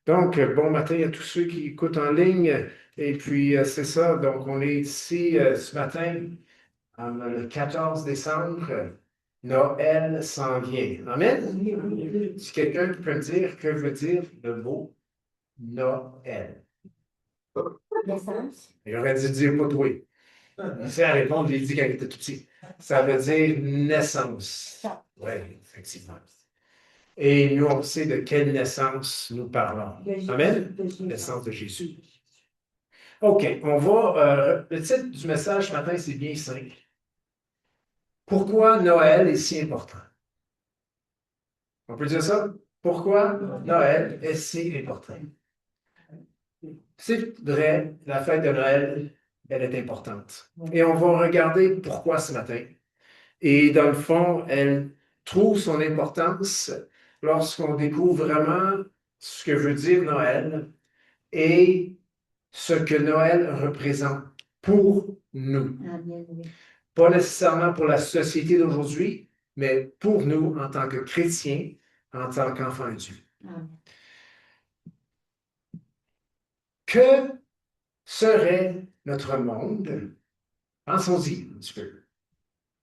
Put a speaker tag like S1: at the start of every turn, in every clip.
S1: Donc, bon matin à tous ceux qui écoutent en ligne. Et puis, c'est ça. Donc, on est ici ce matin, le 14 décembre. Noël s'en vient. Amen. Si quelqu'un peut me dire que veut dire le mot Noël?
S2: Naissance.
S1: J'aurais dû dire pas toi. Il sait à répondre, j'ai dit quand il était tout petit. Ça veut dire naissance. Oui, effectivement. Et nous, on sait de quelle naissance nous parlons. Amen? Naissance de Jésus. OK, on va. Le titre du message ce matin, c'est bien simple. Pourquoi Noël est si important? On peut dire ça? Pourquoi Noël est si important? C'est vrai, la fête de Noël, elle est importante. Et on va regarder pourquoi ce matin. Et dans le fond, elle trouve son importance lorsqu'on découvre vraiment ce que veut dire Noël et ce que Noël représente pour nous. Pas nécessairement pour la société d'aujourd'hui, mais pour nous en tant que chrétiens, en tant qu'enfants de Dieu. Que serait notre monde? Pensons-y un petit peu.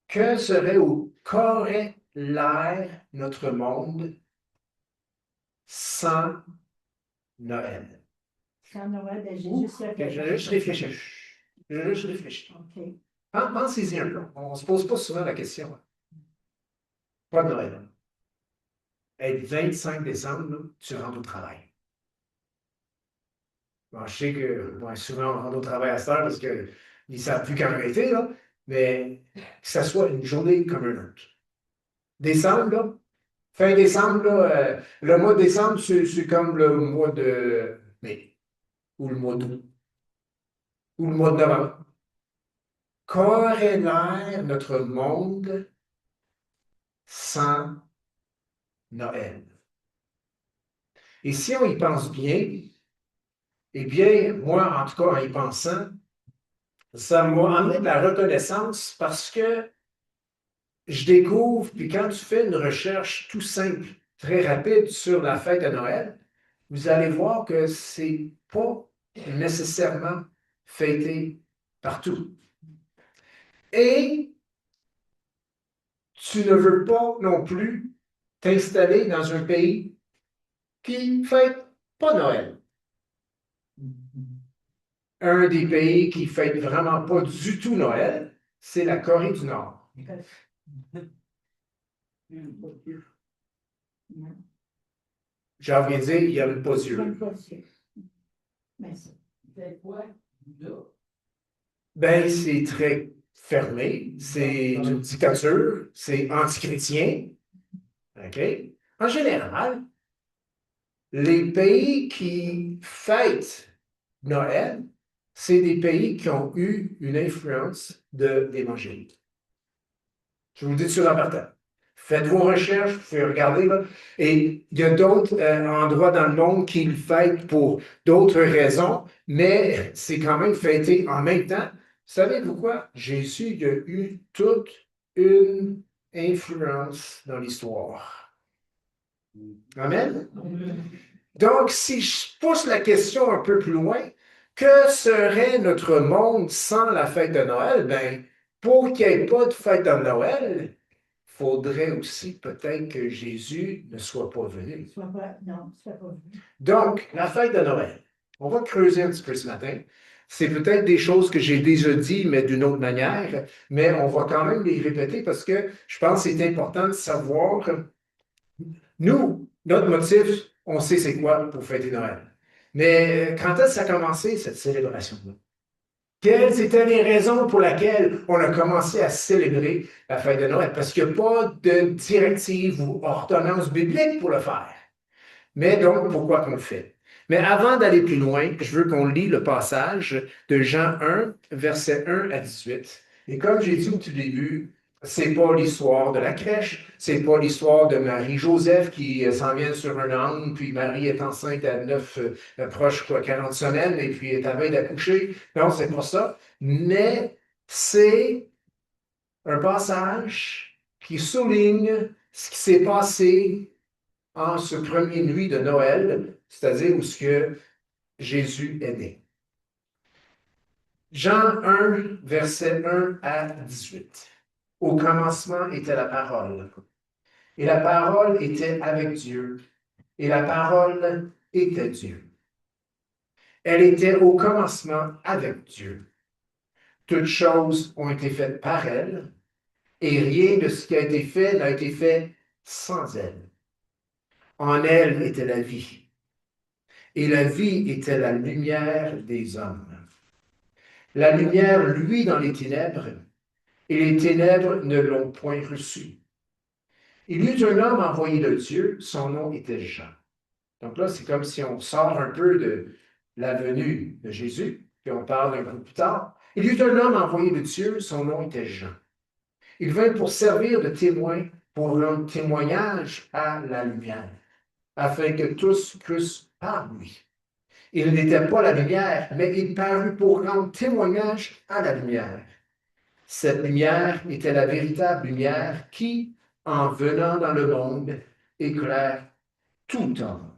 S1: Que serait ou qu'aurait l'air notre monde sans Noël?
S2: Sans Noël, ben, j'ai juste
S1: Okay, je vais juste réfléchir. Je vais juste réfléchir.
S2: OK.
S1: Pensez-y un peu. On ne se pose pas souvent la question. Pas de Noël. Être 25 décembre, là, tu rentres au travail. Bon, je sais que souvent on rentre au travail à cette heure parce qu'ils ne savent plus quand arrêter, là, mais que ça soit une journée comme une autre. Décembre, là, fin décembre, là, le mois de décembre, c'est comme le mois de mai ou le mois d'août ou le mois de novembre. Qu'aurait l'air notre monde sans Noël? Et si on y pense bien, eh bien, moi, en tout cas, en y pensant, ça m'a amené de la reconnaissance parce que je découvre, puis quand tu fais une recherche tout simple, très rapide sur la fête de Noël, vous allez voir que c'est pas nécessairement fêté partout. Et tu ne veux pas non plus t'installer dans un pays qui ne fête pas Noël. Un des pays qui ne fête vraiment pas du tout Noël, c'est la Corée du Nord. J'ai envie de dire, il n'y a même pas Dieu. Ben, c'est très fermé, c'est une dictature, c'est antichrétien. OK? En général, les pays qui fêtent Noël, c'est des pays qui ont eu une influence de l'Évangile. Je vous le dis sur en partant. Faites vos recherches, vous pouvez regarder. Là. Et il y a d'autres endroits dans le monde qui le fêtent pour d'autres raisons, mais c'est quand même fêté en même temps. Savez-vous quoi? Jésus il a eu toute une influence dans l'histoire. Amen? Donc, si je pousse la question un peu plus loin, que serait notre monde sans la fête de Noël? Ben, pour qu'il n'y ait pas de fête de Noël, il faudrait aussi peut-être que Jésus ne soit pas venu.
S2: Non, soit pas venu.
S1: Donc, la fête de Noël, on va creuser un petit peu ce matin. C'est peut-être des choses que j'ai déjà dit, mais d'une autre manière, mais on va quand même les répéter parce que je pense que c'est important de savoir, nous, notre motif, on sait c'est quoi pour fêter Noël. Mais quand est-ce que ça a commencé, cette célébration-là? Quelles étaient les raisons pour lesquelles on a commencé à célébrer la fête de Noël? Parce qu'il n'y a pas de directive ou ordonnance biblique pour le faire. Mais donc, pourquoi qu'on le fait? Mais avant d'aller plus loin, je veux qu'on lit le passage de Jean 1, versets 1 à 18. Et comme j'ai dit au tout début, c'est pas l'histoire de la crèche, c'est pas l'histoire de Marie-Joseph qui s'en vient sur un âne, puis Marie est enceinte à 9, proche, quoi, 40 semaines, et puis est à veille d'accoucher. Non, c'est pas ça. Mais c'est un passage qui souligne ce qui s'est passé en ce premier nuit de Noël, c'est-à-dire où ce que Jésus est né. Jean 1, versets 1 à 18. Au commencement était la parole, et la parole était avec Dieu, et la parole était Dieu. Elle était au commencement avec Dieu. Toutes choses ont été faites par elle, et rien de ce qui a été fait n'a été fait sans elle. En elle était la vie, et la vie était la lumière des hommes. La lumière luit dans les ténèbres, et les ténèbres ne l'ont point reçue. Il y eut un homme envoyé de Dieu, son nom était Jean. Donc là, c'est comme si on sort un peu de la venue de Jésus, puis on parle un peu plus tard. Il y eut un homme envoyé de Dieu, son nom était Jean. Il vint pour servir de témoin, pour rendre témoignage à la lumière, afin que tous crussent par lui. Il n'était pas la lumière, mais il parut pour rendre témoignage à la lumière. Cette lumière était la véritable lumière qui, en venant dans le monde, éclaire tout homme.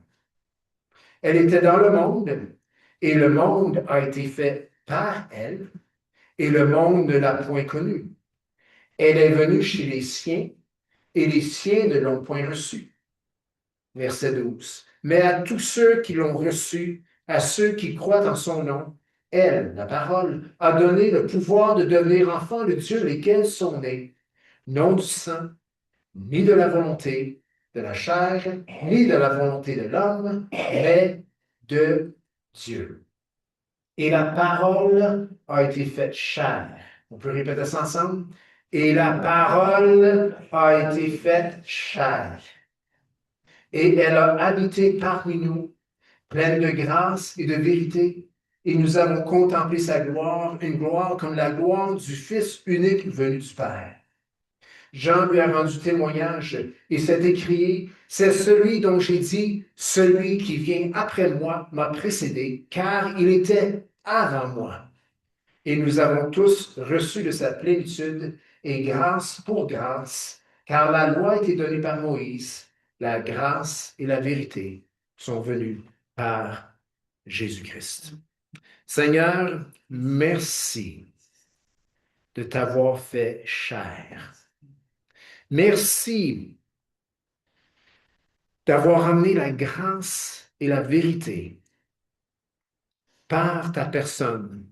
S1: Elle était dans le monde, et le monde a été fait par elle, et le monde ne l'a point connue. Elle est venue chez les siens, et les siens ne l'ont point reçue. Verset 12. Mais à tous ceux qui l'ont reçue, à ceux qui croient en son nom, elle, la parole, a donné le pouvoir de devenir enfants de Dieu, lesquels sont nés, non du sang, ni de la volonté de la chair, ni de la volonté de l'homme, mais de Dieu. Et la parole a été faite chair. On peut répéter ça ensemble? Et la parole a été faite chair. Et elle a habité parmi nous, pleine de grâce et de vérité. Et nous avons contemplé sa gloire, une gloire comme la gloire du Fils unique venu du Père. Jean lui a rendu témoignage et s'est écrié, c'est celui dont j'ai dit, celui qui vient après moi m'a précédé, car il était avant moi. Et nous avons tous reçu de sa plénitude et grâce pour grâce, car la loi a été donnée par Moïse, la grâce et la vérité sont venues par Jésus-Christ. Seigneur, merci de t'avoir fait chair. Merci d'avoir amené la grâce et la vérité par ta personne,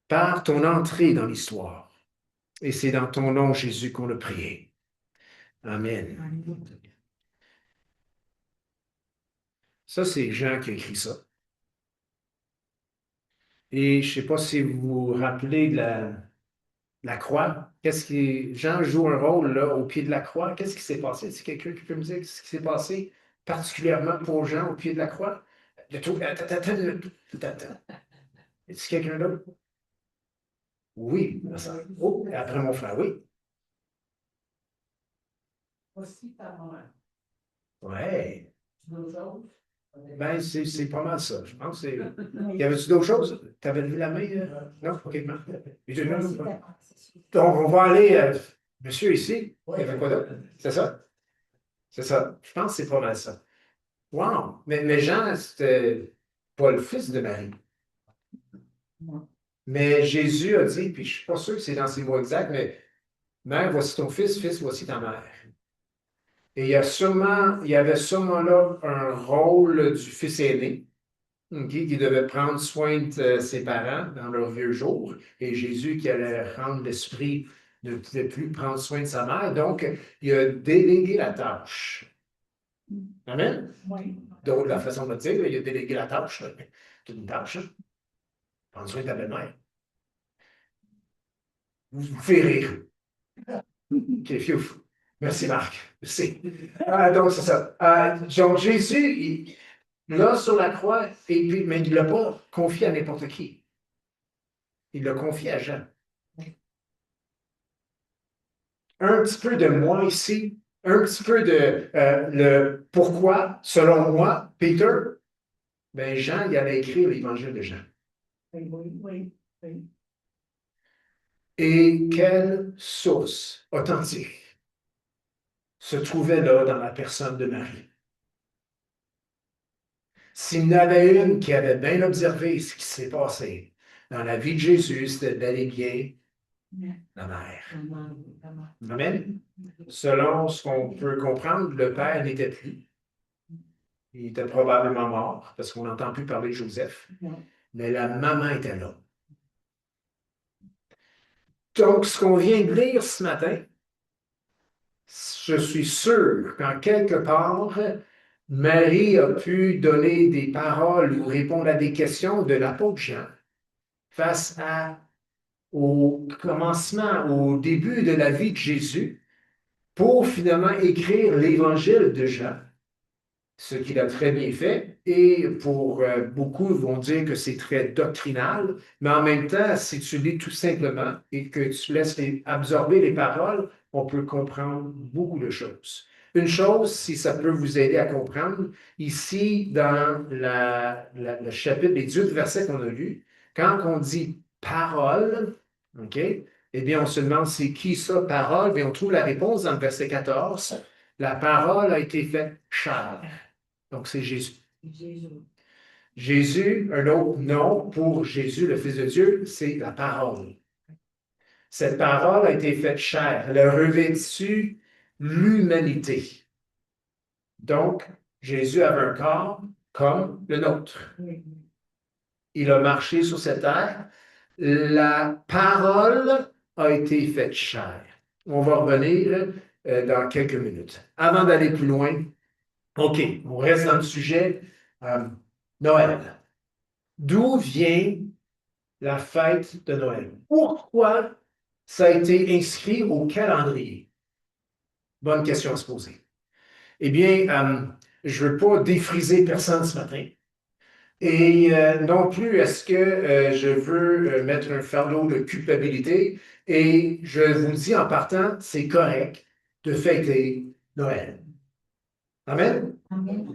S1: par ton entrée dans l'histoire. Et c'est dans ton nom, Jésus, qu'on a prié. Amen. Ça, c'est Jean qui a écrit ça. Et je ne sais pas si vous vous rappelez de la croix. Jean joue un rôle là, au pied de la croix. Qu'est-ce qui s'est passé? C'est quelqu'un qui peut me dire ce qui s'est passé particulièrement pour Jean au pied de la croix? Attends. Est-ce quelqu'un d'autre? Oui. Oh, après mon frère, oui.
S2: Aussi ta mère.
S1: Ouais.
S2: D'autres choses?
S1: Ben, c'est pas mal ça. Je pense que c'est. Y avait-tu d'autres choses? Tu avais levé la main? Non? OK, non. Donc, on va aller. Monsieur ici, il y avait quoi d'autre? C'est ça? C'est ça. Je pense que c'est pas mal ça. Wow! Mais Jean, c'était pas le fils de Marie.
S2: Non.
S1: Mais Jésus a dit, puis je ne suis pas sûr que c'est dans ses mots exacts, mais mère, voici ton fils, voici ta mère. Et il y avait sûrement là un rôle du fils aîné, qui devait prendre soin de ses parents dans leurs vieux jours. Et Jésus, qui allait rendre l'esprit, ne pouvait plus prendre soin de sa mère. Donc, il a délégué la tâche. Amen?
S2: Oui.
S1: Donc, la façon de dire, il a délégué la tâche. C'est une tâche. Prendre soin de ta belle-mère. Vous faites rire. OK, fiouf. Merci, Marc. Merci. Donc, c'est ça. Donc, Jésus, là, sur la croix, mais il ne l'a pas confié à n'importe qui. Il l'a confié à Jean. Un petit peu de moi ici, un petit peu de le pourquoi, selon moi, Peter, ben Jean, il allait écrire l'évangile de Jean.
S2: Oui.
S1: Et quelle source authentique se trouvait là dans la personne de Marie. S'il y en avait une qui avait bien observé ce qui s'est passé dans la vie de Jésus, c'était bel et bien la mère. Amen. Selon ce qu'on peut comprendre, le père n'était plus. Il était probablement mort parce qu'on n'entend plus parler de Joseph. Mais la maman était là. Donc, ce qu'on vient de lire ce matin, je suis sûr qu'en quelque part, Marie a pu donner des paroles ou répondre à des questions de l'apôtre Jean face au commencement, au début de la vie de Jésus, pour finalement écrire l'évangile de Jean, ce qu'il a très bien fait. Et pour beaucoup vont dire que c'est très doctrinal, mais en même temps, si tu lis tout simplement et que tu laisses absorber les paroles, on peut comprendre beaucoup de choses. Une chose, si ça peut vous aider à comprendre, ici, dans le chapitre, les 18 versets qu'on a lus, quand on dit parole, OK, eh bien, on se demande c'est qui ça, parole? Bien, on trouve la réponse dans le verset 14. La parole a été faite chair. Donc, c'est Jésus. Jésus, un autre nom pour Jésus, le Fils de Dieu, c'est la parole. Cette parole a été faite chair. Elle a revêtu l'humanité. Donc, Jésus avait un corps comme le nôtre. Il a marché sur cette terre. La parole a été faite chair. On va revenir dans quelques minutes. Avant d'aller plus loin, OK, on reste dans le sujet. Noël. D'où vient la fête de Noël? Pourquoi ça a été inscrit au calendrier? Bonne question à se poser. Eh bien, je ne veux pas défriser personne ce matin. Et non plus est-ce que je veux mettre un fardeau de culpabilité. Et je vous dis en partant, c'est correct de fêter Noël. Amen?
S2: Amen.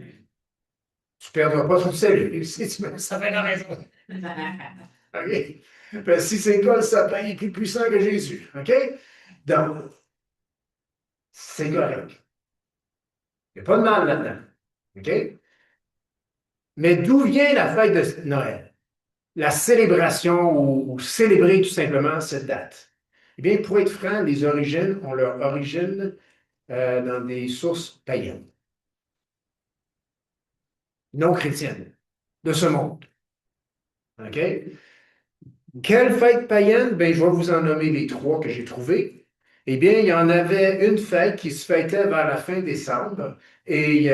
S1: Tu ne perdras pas ton salut si tu me ça fait la raison. OK? Ben, si c'est quoi le sapin, il est plus puissant que Jésus. OK? Donc, c'est correct. Il n'y a pas de mal là-dedans. OK? Mais d'où vient la fête de Noël? La célébration ou célébrer tout simplement cette date? Eh bien, pour être franc, les origines ont leur origine dans des sources païennes, non chrétiennes, de ce monde. OK? Quelle fête païenne? Bien, je vais vous en nommer les trois que j'ai trouvées. Eh bien, il y en avait une fête qui se fêtait vers la fin décembre. Et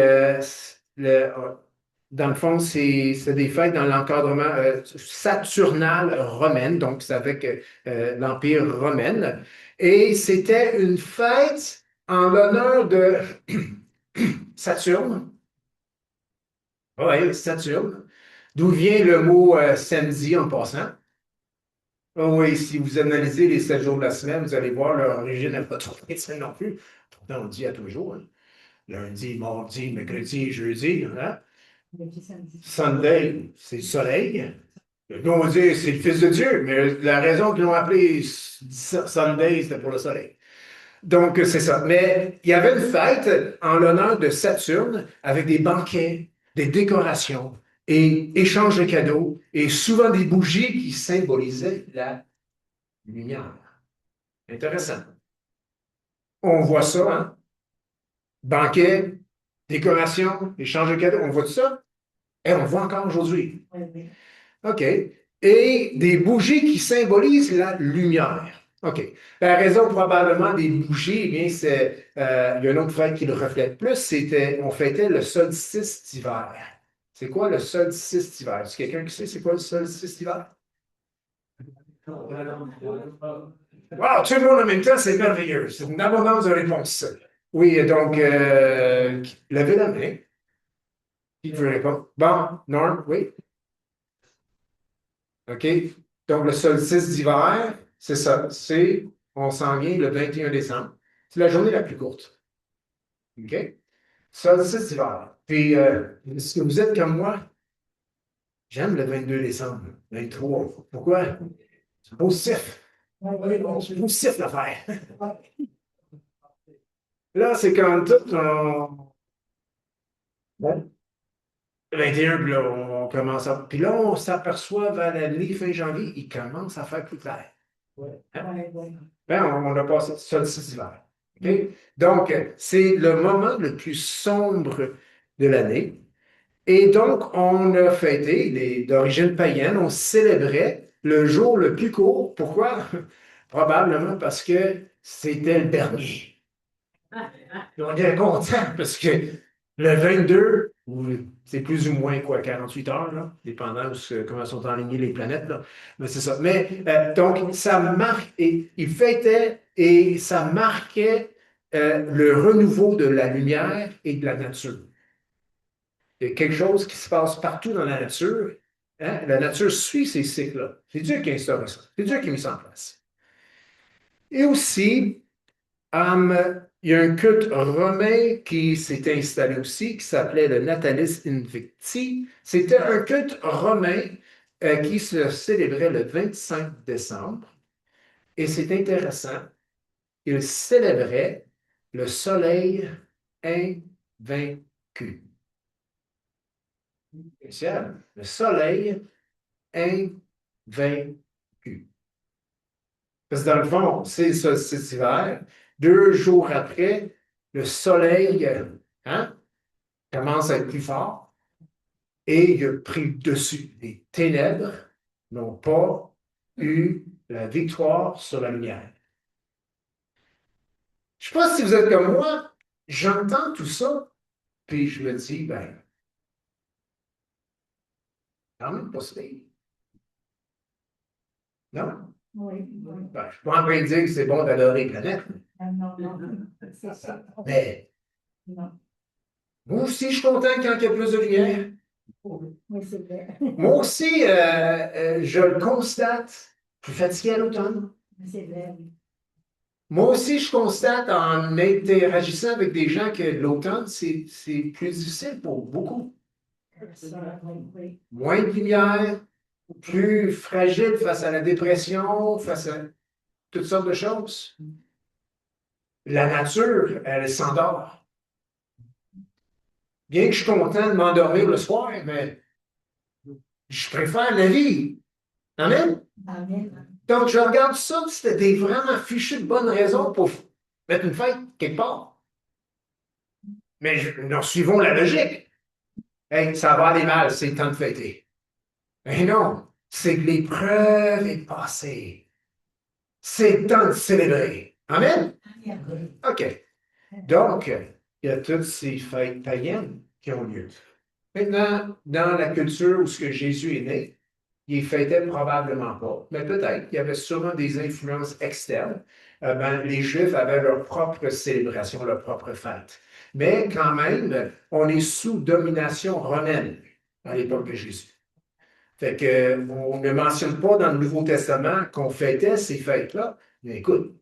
S1: dans le fond, c'est des fêtes dans l'encadrement saturnal romain, donc c'est avec l'Empire romain. Et c'était une fête en l'honneur de Saturne. Oui, Saturne. D'où vient le mot samedi en passant. Oh oui, si vous analysez les 7 jours de la semaine, vous allez voir leur origine n'est pas trop chrétienne non plus. Pourtant, on dit à tous les jours, hein. Lundi, mardi, mercredi, jeudi, hein? Sunday, c'est le soleil. Nous, on dit c'est le Fils de Dieu, mais la raison qu'ils l'ont appelé Sunday, c'était pour le soleil. Donc, c'est ça. Mais il y avait une fête en l'honneur de Saturne avec des banquets, des décorations et échange de cadeaux et souvent des bougies qui symbolisaient la lumière. Intéressant. On voit ça, hein? Banquet, décoration, échange de cadeaux. On voit tout ça? Et on le voit encore aujourd'hui. OK. Et des bougies qui symbolisent la lumière. OK. La raison probablement des bougies, eh bien, c'est, il y a une autre fête qui le reflète plus, on fêtait le solstice d'hiver. C'est quoi le solstice d'hiver? Est-ce quelqu'un qui sait c'est quoi le solstice d'hiver? Wow, tout le monde en même temps, c'est merveilleux. C'est une abondance de réponses. Oui, donc, levez la main. Qui veut répondre? Bon, Norm, oui. OK? Donc, le solstice d'hiver, c'est ça. On s'en vient le 21 décembre. C'est la journée la plus courte. OK? Solstice d'hiver. Puis, est-ce que vous êtes comme moi? J'aime le 22 décembre, 23. Pourquoi? C'est positif. C'est positif l'affaire. Là, c'est quand tout, ouais. 21, puis là, on commence à. Puis là, on s'aperçoit vers la fin janvier, il commence à faire plus clair.
S2: Ouais,
S1: Hein?
S2: ouais.
S1: Ben, on a passé solstice d'hiver. OK? Donc, c'est le moment le plus sombre de l'année. Et donc, on a fêté, d'origine païenne, on célébrait le jour le plus court. Pourquoi? Probablement parce que c'était le dernier. Et on est content parce que le 22, c'est plus ou moins quoi, 48 heures, là, dépendant de comment sont alignées les planètes, là. Mais c'est ça. Mais donc, ça marque, et il fêtait, et ça marquait le renouveau de la lumière et de la nature. Il y a quelque chose qui se passe partout dans la nature. Hein? La nature suit ces cycles-là. C'est Dieu qui a instauré ça. C'est Dieu qui a mis ça en place. Et aussi, il y a un culte romain qui s'est installé aussi, qui s'appelait le Natalis Invicti. C'était un culte romain qui se célébrait le 25 décembre. Et c'est intéressant, il célébrait le soleil invaincu. Spécial. Le soleil invaincu. Parce que dans le fond, c'est le solstice hiver. 2 jours après, le soleil hein, commence à être plus fort et il a pris le dessus. Les ténèbres n'ont pas eu la victoire sur la lumière. Je ne sais pas si vous êtes comme moi, j'entends tout ça, puis je me dis, ben, quand même pas si non?
S2: Oui, oui.
S1: Ben, je ne suis pas en train de dire que c'est bon d'adorer les planètes,
S2: Ah, non, non, c'est ça.
S1: mais
S2: Non.
S1: moi aussi, je suis content quand il y a plus de lumière.
S2: Oui, c'est vrai.
S1: Moi aussi, je le constate, plus fatigué à l'automne.
S2: C'est vrai, oui.
S1: Moi aussi, je constate en interagissant avec des gens que l'automne, c'est plus difficile pour beaucoup.
S2: Ça, oui, oui.
S1: Moins de lumière, plus fragile face à la dépression, face à toutes sortes de choses. La nature, elle s'endort. Bien que je suis content de m'endormir le soir, mais je préfère la vie. Amen?
S2: Amen.
S1: Donc, je regarde ça, c'était des vraiment fichus de bonnes raisons pour mettre une fête quelque part. Mais nous suivons la logique. Hey, ça va aller mal, c'est le temps de fêter. Mais non, c'est que l'épreuve est passée. C'est le temps de célébrer. Amen? OK. Donc, il y a toutes ces fêtes païennes qui ont lieu. Maintenant, dans la culture où ce que Jésus est né, il ne fêtait probablement pas, mais peut-être, il y avait sûrement des influences externes. Les Juifs avaient leur propre célébration, leur propre fête. Mais quand même, on est sous domination romaine à l'époque de Jésus. Fait que, on ne mentionne pas dans le Nouveau Testament qu'on fêtait ces fêtes-là. Mais écoute,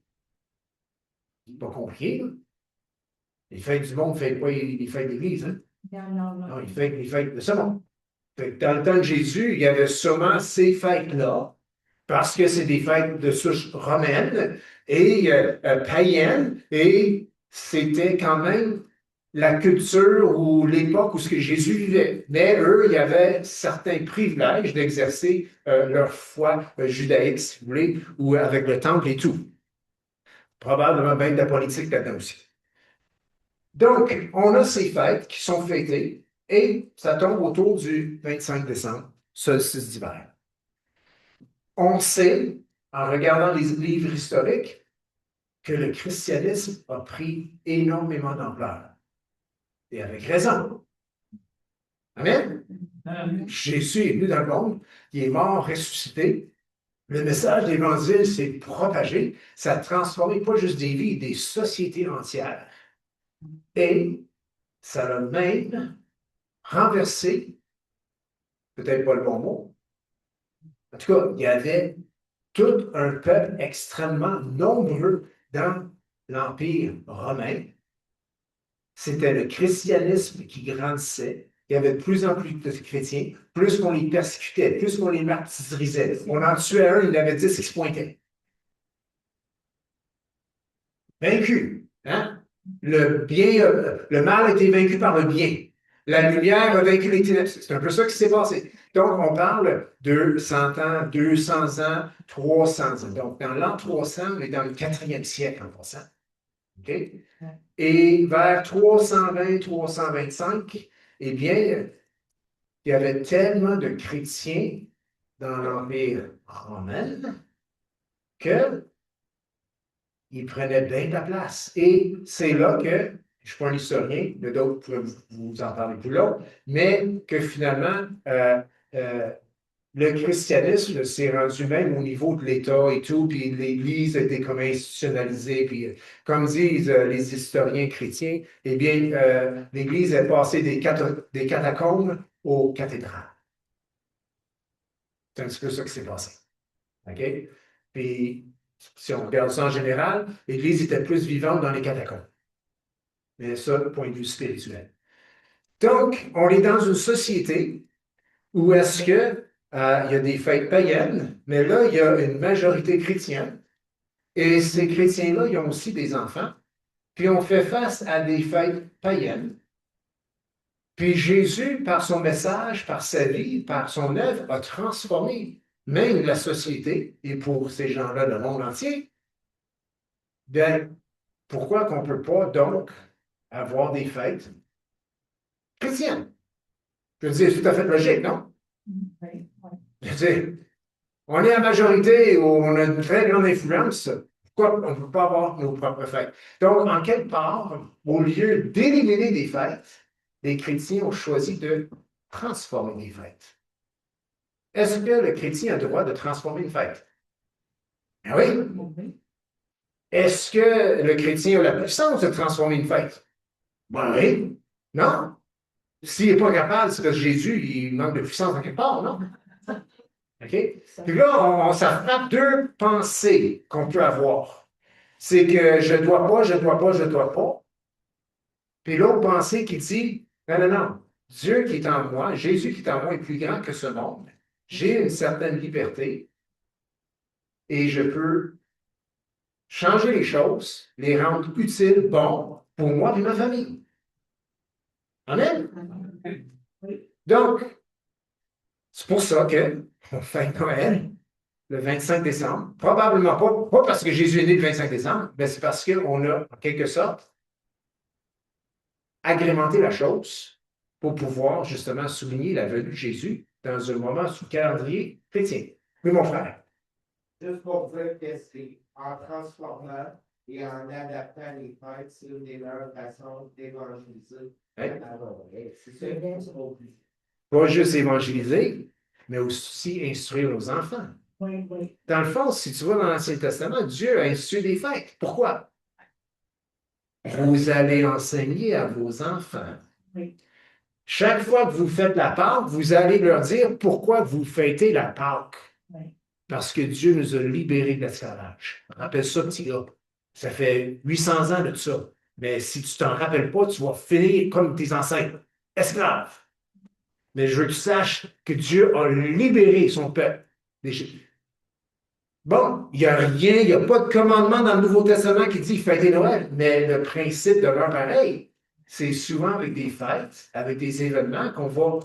S1: c'est pas compliqué, là. Les fêtes du monde ne fêtent pas les fêtes d'église, hein?
S2: Non, non, non.
S1: Non, ils fêtent les fêtes de ce monde. Fait que dans le temps de Jésus, il y avait sûrement ces fêtes-là, parce que c'est des fêtes de souche romaine et païenne, et c'était quand même la culture ou l'époque où ce que Jésus vivait. Mais eux, il y avait certains privilèges d'exercer leur foi judaïque, si vous voulez, ou avec le temple et tout. Probablement bien de la politique là-dedans aussi. Donc, on a ces fêtes qui sont fêtées et ça tombe autour du 25 décembre, solstice d'hiver. On sait, en regardant les livres historiques, que le christianisme a pris énormément d'ampleur. Et avec raison. Amen. Jésus est venu dans le monde, il est mort, ressuscité. Le message de l'Évangile s'est propagé. Ça a transformé pas juste des vies, des sociétés entières. Et ça a même renversé, peut-être pas le bon mot, en tout cas, il y avait tout un peuple extrêmement nombreux dans l'Empire romain. C'était le christianisme qui grandissait. Il y avait de plus en plus de chrétiens. Plus qu'on les persécutait, plus qu'on les martyrisait. On en tuait un, il y en avait 10 qui se pointaient. Vaincu. Hein? le mal a été vaincu par le bien. La lumière a vaincu les ténèbres. C'est un peu ça qui s'est passé. Donc, on parle de 100 ans, 200 ans, 300 ans. Donc, dans l'an 300, on est dans le 4e siècle en passant. OK? Et vers 320, 325, eh bien, il y avait tellement de chrétiens dans l'Empire romain que il prenait bien de la place. Et c'est là que, je ne suis pas un historien, mais d'autres peuvent vous en parler plus là, mais que finalement, euh, le christianisme s'est rendu même au niveau de l'État et tout, puis l'Église a été comme institutionnalisée, puis comme disent les historiens chrétiens, eh bien, l'Église est passée des catacombes aux cathédrales. C'est un petit peu ça qui s'est passé. OK? Puis, si on regarde ça en général, l'Église était plus vivante dans les catacombes. Mais ça, du point de vue spirituel. Donc, on est dans une société où est-ce que il y a des fêtes païennes, mais là, il y a une majorité chrétienne. Et ces chrétiens-là, ils ont aussi des enfants. Puis on fait face à des fêtes païennes. Puis Jésus, par son message, par sa vie, par son œuvre, a transformé même la société, et pour ces gens-là, le monde entier. Bien, pourquoi qu'on ne peut pas donc avoir des fêtes chrétiennes? Je veux dire, c'est tout à fait logique, non?
S2: Oui, oui.
S1: Je veux dire, on est en majorité où on a une très grande influence. Pourquoi on ne peut pas avoir nos propres fêtes? Donc, en quelque part, au lieu d'éliminer des fêtes, les chrétiens ont choisi de transformer les fêtes. Est-ce que le chrétien a le droit de transformer une fête? Ah oui.
S2: Oui.
S1: Est-ce que le chrétien a la puissance de transformer une fête? Ben oui. Non. S'il n'est pas capable, c'est parce que Jésus, il manque de puissance en quelque part, non? OK? Puis là, ça frappe deux pensées qu'on peut avoir. C'est que je ne dois pas, je ne dois pas, je ne dois pas. Puis l'autre pensée qui dit, non, non, non, Dieu qui est en moi, Jésus qui est en moi est plus grand que ce monde. J'ai une certaine liberté et je peux changer les choses, les rendre utiles, bons pour moi et ma famille. Amen? Donc, c'est pour ça qu'on fait Noël le 25 décembre. Probablement pas parce que Jésus est né le 25 décembre, mais c'est parce qu'on a, en quelque sorte, agrémenté la chose pour pouvoir justement souligner la venue de Jésus dans un moment sous calendrier chrétien. Oui, mon frère.
S3: Juste pour dire que c'est en transformant et en adaptant les fêtes, c'est une des meilleures façons d'évangéliser.
S1: Ouais.
S3: C'est ça qu'il faut.
S1: Pas juste évangéliser, mais aussi instruire nos enfants.
S2: Oui, oui.
S1: Dans le fond, si tu vas dans l'Ancien Testament, Dieu a institué des fêtes. Pourquoi? Vous allez enseigner à vos enfants.
S2: Oui.
S1: Chaque fois que vous faites la Pâque, vous allez leur dire pourquoi vous fêtez la Pâque.
S2: Oui.
S1: Parce que Dieu nous a libérés de l'esclavage. Rappelle ça, petit gars. Ça fait 800 ans de ça. Mais si tu t'en rappelles pas, tu vas finir comme tes ancêtres, esclaves. Mais je veux que tu saches que Dieu a libéré son peuple. Bon, il n'y a rien, il n'y a pas de commandement dans le Nouveau Testament qui dit fêter Noël, mais le principe demeure pareil. C'est souvent avec des fêtes, avec des événements qu'on va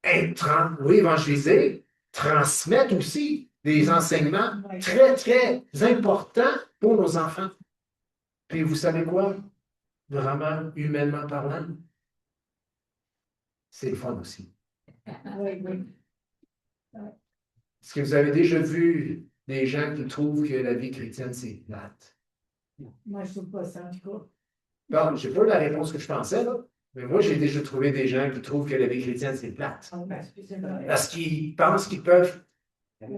S1: évangéliser, transmettre aussi des enseignements très, très importants pour nos enfants. Puis vous savez quoi? Vraiment, humainement parlant, c'est le fun aussi.
S2: Oui, oui.
S1: Est-ce que vous avez déjà vu des gens qui trouvent que la vie chrétienne, c'est plate?
S2: Moi, je ne trouve pas ça, en tout cas.
S1: Bon, je n'ai pas la réponse que je pensais, là, mais moi, j'ai déjà trouvé des gens qui trouvent que la vie chrétienne, c'est plate. Parce qu'ils pensent qu'ils peuvent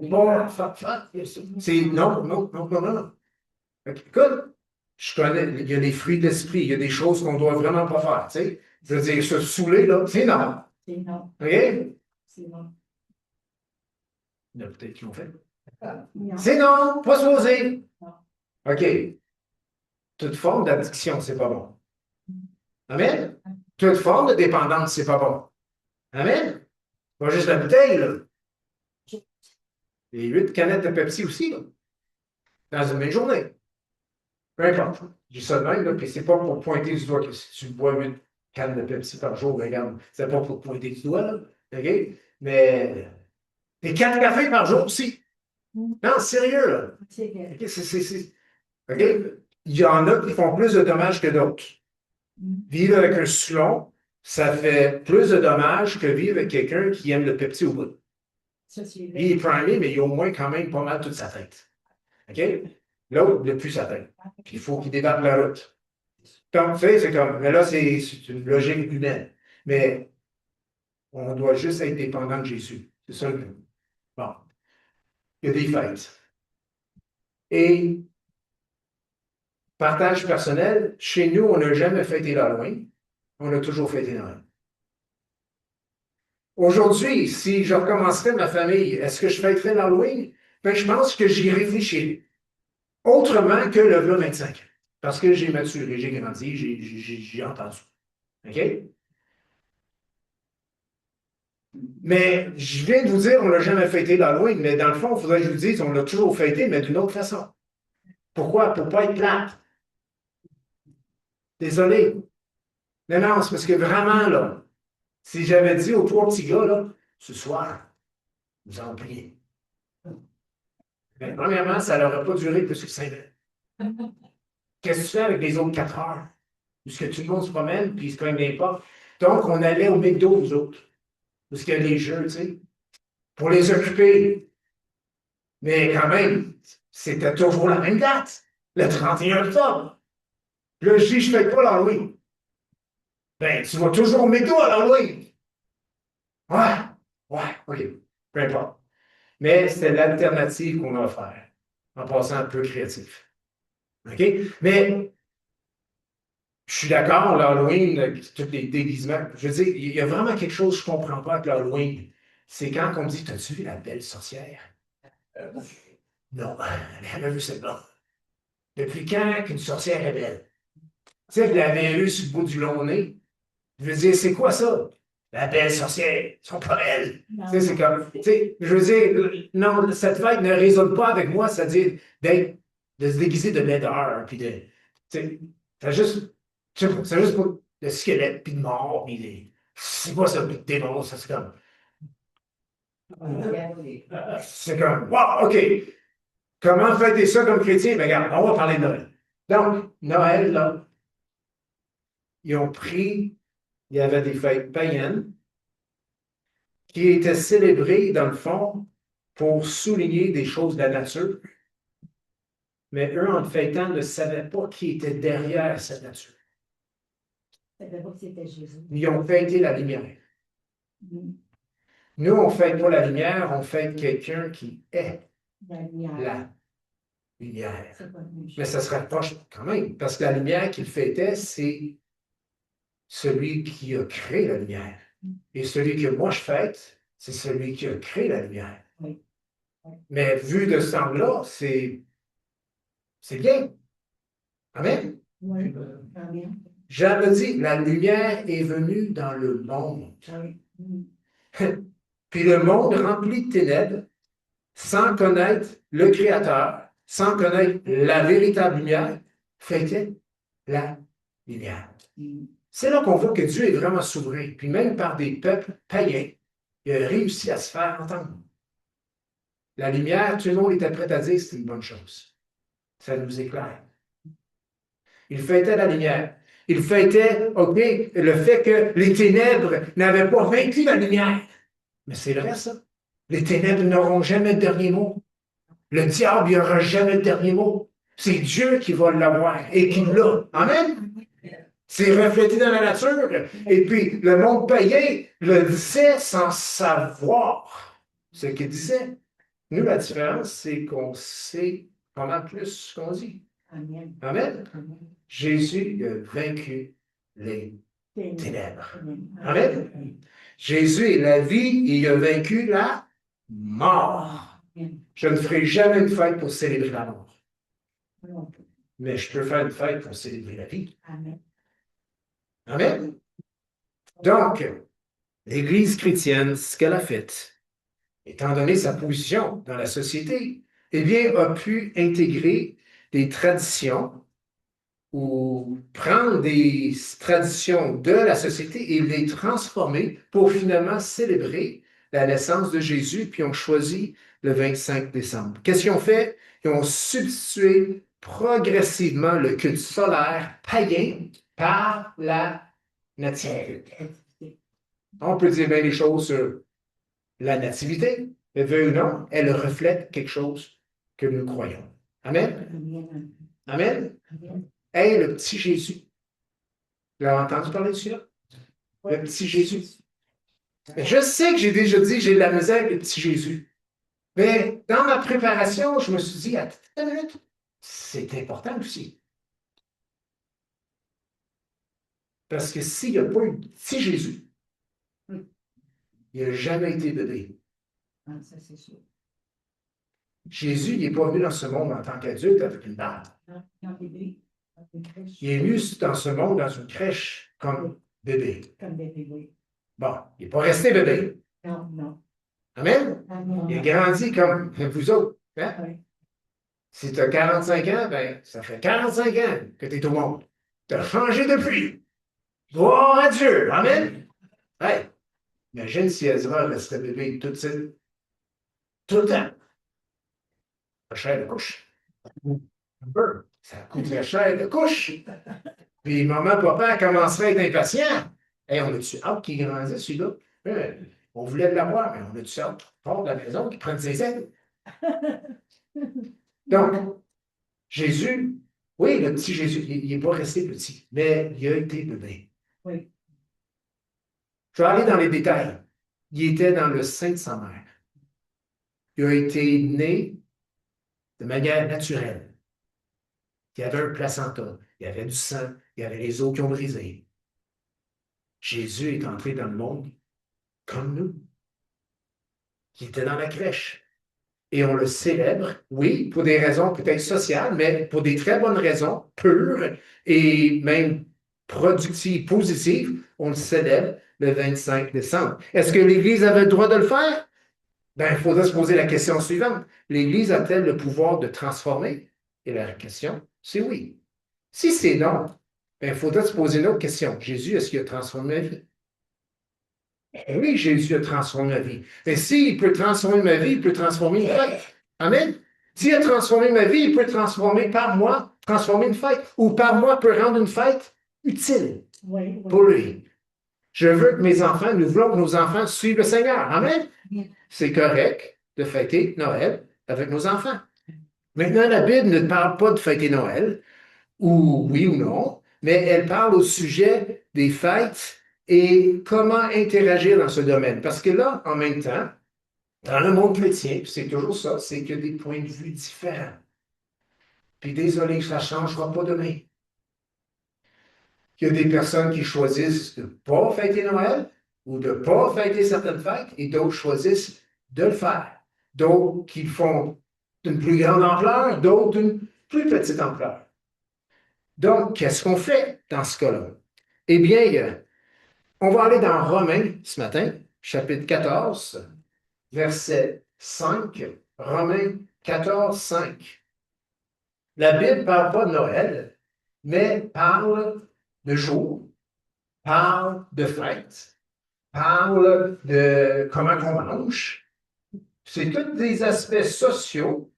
S1: pas faire. C'est non, non, non, non, non. Écoute, je connais, il y a des fruits de l'esprit, il y a des choses qu'on ne doit vraiment pas faire, tu sais. Je veux dire, se saouler, là, c'est non.
S2: C'est non.
S1: OK?
S2: C'est non.
S1: Il y en a peut-être qui l'ont fait.
S2: Non.
S1: C'est non, pas supposé.
S2: Non.
S1: OK. Toute forme d'addiction, c'est pas bon. Amen? Toute forme de dépendance, c'est pas bon. Amen? Pas juste la bouteille, là. Les 8 canettes de Pepsi aussi, là. Dans une même journée. Peu importe. Je dis ça de même, là, puis c'est pas pour pointer du doigt que si tu bois 8 cannes de Pepsi par jour, regarde, c'est pas pour pointer du doigt, là, OK? Mais des 4 cafés par jour aussi. Non, sérieux, là.
S2: C'est que.
S1: OK? OK? Il y en a qui font plus de dommages que d'autres. Vivre avec un Soulon, ça fait plus de dommages que vivre avec quelqu'un qui aime le Pepsi au bout.
S2: Ça, c'est
S1: Lui, il est primé, mais il a au moins quand même pas mal toute sa tête. OK? L'autre, il n'a plus sa tête. Puis il faut qu'il débarque la route. Donc, tu sais, c'est comme, mais là, c'est une logique humaine. Mais on doit juste être dépendant de Jésus. C'est ça le but. Bon. Il y a des fêtes. Et partage personnel, chez nous, on n'a jamais fêté l'Halloween. On a toujours fêté Noël. Aujourd'hui, si je recommencerais ma famille, est-ce que je fêterais l'Halloween? Ben, je pense que j'y réfléchirais. Autrement que le 25. Parce que j'ai maturé, j'ai grandi, j'ai entendu. OK? Mais je viens de vous dire, on n'a jamais fêté l'Halloween, mais dans le fond, il faudrait que je vous dise, on l'a toujours fêté, mais d'une autre façon. Pourquoi? Pour ne pas être plate. Désolé. Mais non, c'est parce que vraiment, là, si j'avais dit aux 3 petits gars, là, ce soir, nous allons prier. Mais premièrement, ça n'aurait pas duré plus que 5 ans. Qu'est-ce que tu fais avec les autres 4 heures? Puisque tout le monde se promène, puis ils se cognent des portes. Donc, on allait au McDo, nous autres. Parce qu'il y a des jeux, tu sais, pour les occuper. Mais quand même, c'était toujours la même date, le 31 octobre. Puis là, je dis, je ne fais pas l'Halloween. Ben, tu vas toujours au McDo à l'Halloween. Ouais, OK, peu importe. Mais c'était l'alternative qu'on a offert, en passant un peu créatif. OK? Mais je suis d'accord, l'Halloween, tous les déguisements. Je veux dire, il y a vraiment quelque chose que je ne comprends pas avec l'Halloween. C'est quand on me dit, t'as-tu vu la belle sorcière? Non, elle a jamais vu celle-là. Depuis quand qu'une sorcière est belle? Tu sais, je l'avais vue sur le bout du long nez. Je veux dire, c'est quoi ça? La belle sorcière, ils sont pas belles. Tu sais, c'est comme, tu sais, je veux dire, non, cette fête ne résonne pas avec moi, c'est-à-dire de se déguiser de laideur, puis de, tu sais, c'est juste pour le squelette, puis de mort, puis des, c'est pas ça, puis de démons, ça, c'est comme, wow, OK, comment fêter ça comme chrétien? Ben, regarde, on va parler de Noël. Donc, Noël, là, ils ont pris, il y avait des fêtes païennes qui étaient célébrées, dans le fond, pour souligner des choses de la nature. Mais eux, en le fêtant, ne savaient pas qui était derrière cette nature.
S2: Ça savait pas que c'était Jésus.
S1: Ils ont fêté la lumière. Nous, on ne fête pas la lumière, on fête quelqu'un qui est
S2: La lumière.
S1: la lumière.
S2: C'est pas la même chose.
S1: Mais ça se rapproche quand même, parce que la lumière qu'il fêtait, c'est celui qui a créé la lumière. Et celui que moi je fête, c'est celui qui a créé la lumière.
S2: Oui.
S1: Mais vu de ce angle-là, c'est bien. Amen.
S2: Oui. Amen.
S1: J'avais dit, la lumière est venue dans le monde.
S2: Oui.
S1: Puis le monde rempli de ténèbres, sans connaître le Créateur, sans connaître la véritable lumière, fêtait la lumière. C'est là qu'on voit que Dieu est vraiment souverain. Puis même par des peuples païens, il a réussi à se faire entendre. La lumière, tout le monde était prêt à dire que c'est une bonne chose. Ça nous éclaire. Il fêtait la lumière. Il fêtait, OK, le fait que les ténèbres n'avaient pas vaincu la lumière. Mais c'est vrai, ça. Les ténèbres n'auront jamais le dernier mot. Le diable, il n'aura jamais le dernier mot. C'est Dieu qui va l'avoir et qui l'a. Amen. C'est reflété dans la nature. Et puis, le monde païen le disait sans savoir ce qu'il disait. Nous, la différence, c'est qu'on sait vraiment plus ce qu'on dit.
S2: Amen.
S1: Amen.
S2: Amen.
S1: Jésus a vaincu les ténèbres.
S2: Amen.
S1: Amen. Jésus est la vie et il a vaincu la mort.
S2: Amen.
S1: Je ne ferai jamais une fête pour célébrer la mort.
S2: Non.
S1: Mais je peux faire une fête pour célébrer la vie.
S2: Amen.
S1: Amen. Donc, l'Église chrétienne, ce qu'elle a fait, étant donné sa position dans la société, eh bien, a pu intégrer des traditions ou prendre des traditions de la société et les transformer pour finalement célébrer la naissance de Jésus, puis on choisit le 25 décembre. Qu'est-ce qu'ils ont fait? Ils ont substitué progressivement le culte solaire païen par la nativité. On peut dire bien les choses sur la nativité, mais veut ou non, elle reflète quelque chose que nous croyons. Amen?
S2: Amen.
S1: Amen?
S2: Amen.
S1: Hey, le petit Jésus. Vous avez entendu parler de celui-là? Le petit Jésus. Mais je sais que j'ai déjà dit que j'ai de la misère avec le petit Jésus. Mais dans ma préparation, je me suis dit, attends une minute, c'est important aussi. Parce que s'il n'y a pas eu de petit Jésus, il n'a jamais été bébé.
S2: Ah, ça, c'est sûr.
S1: Jésus, il n'est pas venu dans ce monde en tant qu'adulte avec une barbe.
S2: Quand bébé, dans une crèche,
S1: Il est venu dans ce monde dans une crèche comme bébé.
S2: comme bébé, oui.
S1: Bon, il n'est pas resté bébé.
S2: Non, non.
S1: Amen?
S2: Amen.
S1: Il a grandi comme vous autres. Hein?
S2: Oui.
S1: Si tu as 45 ans, ben, ça fait 45 ans que tu es au monde. Tu as changé depuis. Gloire à Dieu. Amen? Hey, imagine si Ezra restait bébé tout de suite, tout le temps. La chair de couche. Un peu. Ça coûterait cher de couche. Puis maman, papa commencerait à être impatient. Hey, on a-tu hâte qu'il grandisse, celui-là? On voulait l'avoir, mais on a-tu hâte qu'il parte de la maison, qu'il prenne ses ailes? Donc, Jésus, oui, le petit Jésus, il n'est pas resté petit, mais il a été bébé.
S2: Oui.
S1: Je vais aller dans les détails. Il était dans le sein de sa mère. Il a été né de manière naturelle. Il y avait un placenta, il y avait du sang, il y avait les os qui ont brisé. Jésus est entré dans le monde comme nous. Il était dans la crèche. Et on le célèbre, oui, pour des raisons peut-être sociales, mais pour des très bonnes raisons, pures et même productives, positives, on le célèbre le 25 décembre. Est-ce que l'Église avait le droit de le faire? Ben, il faudrait se poser la question suivante. L'Église a-t-elle le pouvoir de transformer? Et la question, c'est oui. Si c'est non, ben, il faudrait se poser une autre question. Jésus, est-ce qu'il a transformé ma vie? Oui, Jésus a transformé ma vie. Mais s'il peut transformer ma vie, il peut transformer une fête. Amen. S'il a transformé ma vie, il peut transformer par moi, transformer une fête. Ou par moi, peut rendre une fête utile
S2: Oui, oui.
S1: pour lui. Je veux que mes enfants, nous voulons que nos enfants suivent le Seigneur. Amen. C'est correct de fêter Noël avec nos enfants. Maintenant, la Bible ne parle pas de fêter Noël, ou oui ou non, mais elle parle au sujet des fêtes et comment interagir dans ce domaine. Parce que là, en même temps, dans le monde chrétien, c'est toujours ça, c'est qu'il y a des points de vue différents. Puis désolé, ça ne changera pas demain. Il y a des personnes qui choisissent de ne pas fêter Noël ou de ne pas fêter certaines fêtes et d'autres choisissent de le faire. D'autres qui le font d'une plus grande ampleur, d'autres d'une plus petite ampleur. Donc, qu'est-ce qu'on fait dans ce cas-là? Eh bien, on va aller dans Romains ce matin, chapitre 14, verset 5. Romains 14, 5. La Bible ne parle pas de Noël, mais parle de jour, parle de fête, parle de comment on mange. C'est tous des aspects sociaux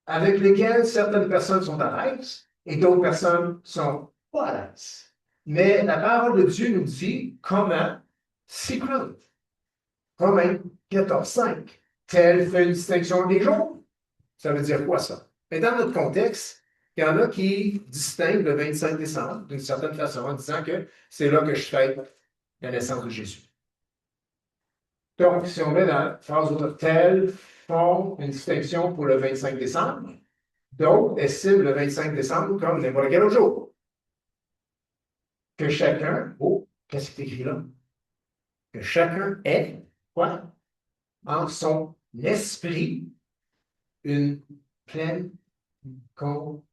S1: avec lesquels certaines personnes sont à l'aise et d'autres personnes sont pas à l'aise. Mais la parole de Dieu nous dit comment s'y prendre. Romains 14, 5. Tel fait une distinction des jours. Ça veut dire quoi ça? Mais dans notre contexte, il y en a qui distinguent le 25 décembre d'une certaine façon en disant que c'est là que je fête la naissance de Jésus. Donc, si on met dans la phrase autre, tel font une distinction pour le 25 décembre, d'autres estiment le 25 décembre comme n'importe quel autre jour. Que chacun, oh, qu'est-ce qui est écrit là? Que chacun ait, quoi? En son esprit, une pleine conviction.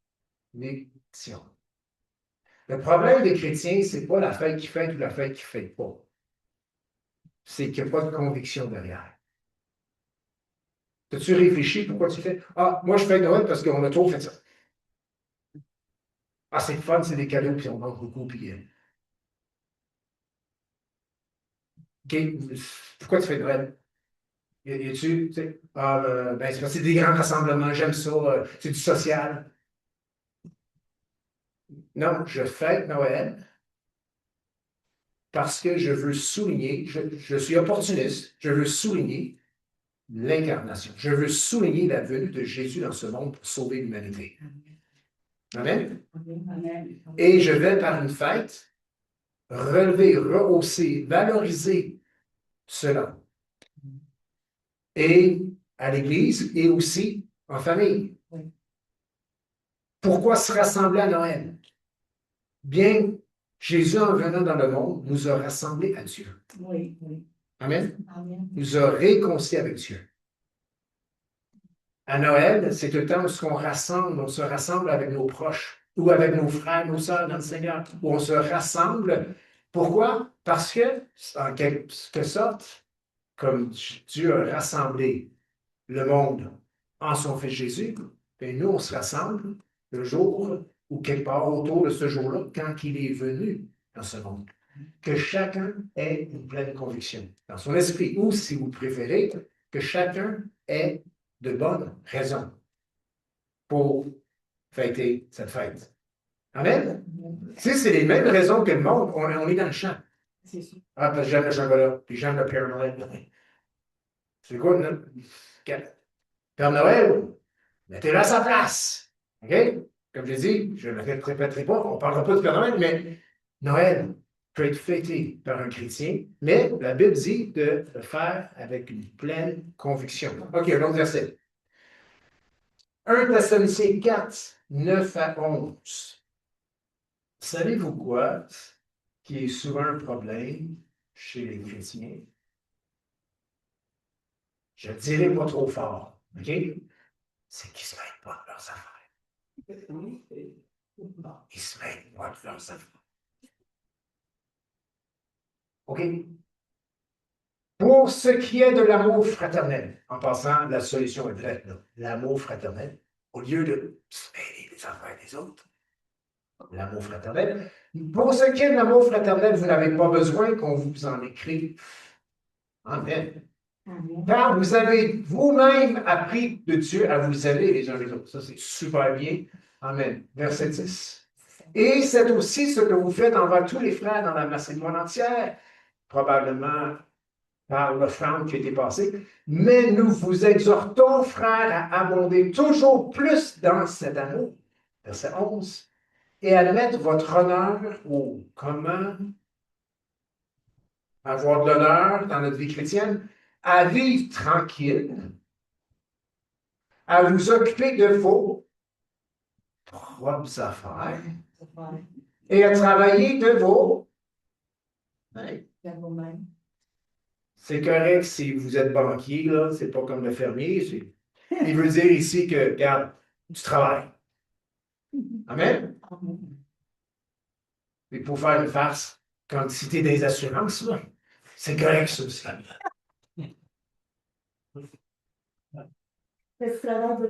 S1: Le problème des chrétiens, c'est pas la fête qui fête ou la fête qui fête pas. C'est qu'il n'y a pas de conviction derrière. As-tu réfléchi pourquoi tu fais? Ah, moi je fête Noël parce qu'on a trop fait ça. Ah, c'est le fun, c'est des cadeaux, puis on mange beaucoup, puis... OK, pourquoi tu fais Noël? Tu sais, ben, c'est parce que c'est des grands rassemblements, j'aime ça, c'est du social. Non, je fête Noël parce que je veux souligner, je suis opportuniste, je veux souligner l'incarnation. Je veux souligner la venue de Jésus dans ce monde pour sauver l'humanité. Amen.
S2: Amen.
S1: Et je vais, par une fête, relever, rehausser, valoriser cela. Et à l'Église et aussi en famille.
S2: Oui.
S1: Pourquoi se rassembler à Noël? Bien, Jésus, en venant dans le monde, nous a rassemblés à Dieu.
S2: Oui, oui.
S1: Amen.
S2: Amen.
S1: Nous a réconciliés avec Dieu. À Noël, c'est le temps où on se rassemble avec nos proches ou avec nos frères, nos sœurs dans le Seigneur, où on se rassemble. Pourquoi? Parce que, en quelque sorte, comme Dieu a rassemblé le monde en son Fils Jésus, et nous, on se rassemble le jour ou quelque part autour de ce jour-là, quand il est venu dans ce monde. Que chacun ait une pleine conviction dans son esprit, ou si vous préférez, que chacun ait de bonnes raisons pour fêter cette fête. Amen? Si c'est les mêmes raisons que le monde, on est dans le champ.
S2: C'est sûr.
S1: Ah, parce que j'aime le chocolat, puis j'aime le Père Noël. C'est quoi, non? Père Noël, mettez-le à sa place. OK? Comme je dis, je ne le répéterai pas, on ne parlera pas du Père Noël, mais Noël peut être fêté par un chrétien, mais la Bible dit de le faire avec une pleine conviction. OK, un autre verset. 1 Thessaloniciens 4, 9 à 11. Savez-vous quoi qui est souvent un problème chez les chrétiens? Je ne dirai pas trop fort, OK? C'est qu'ils ne se mêlent pas de leurs affaires. Ils ne se mêlent pas de leurs affaires. OK? Pour ce qui est de l'amour fraternel, en passant, la solution est faite, l'amour fraternel, au lieu de se mêler des affaires des autres, l'amour fraternel. Pour ce qui est de l'amour fraternel, vous n'avez pas besoin qu'on vous en écrive. Amen.
S2: Amen.
S1: Car vous avez vous-même appris de Dieu à vous aimer les uns les autres. Ça, c'est super bien. Amen. Verset 10. Et c'est aussi ce que vous faites envers tous les frères dans la Macédoine entière, probablement par l'offrande qui a été passée. Mais nous vous exhortons, frères, à abonder toujours plus dans cet amour. Verset 11. Et à mettre votre honneur au comment avoir de l'honneur dans notre vie chrétienne, à vivre tranquille, à vous occuper de vos propres affaires et à travailler de vos mains.
S2: Vous-même.
S1: C'est correct si vous êtes banquier, là, c'est pas comme le fermier. Il veut dire ici que, regarde, tu travailles. Amen?
S2: Amen.
S1: Et pour faire une farce, quand si tu es des assurances, là, c'est correct ça aussi.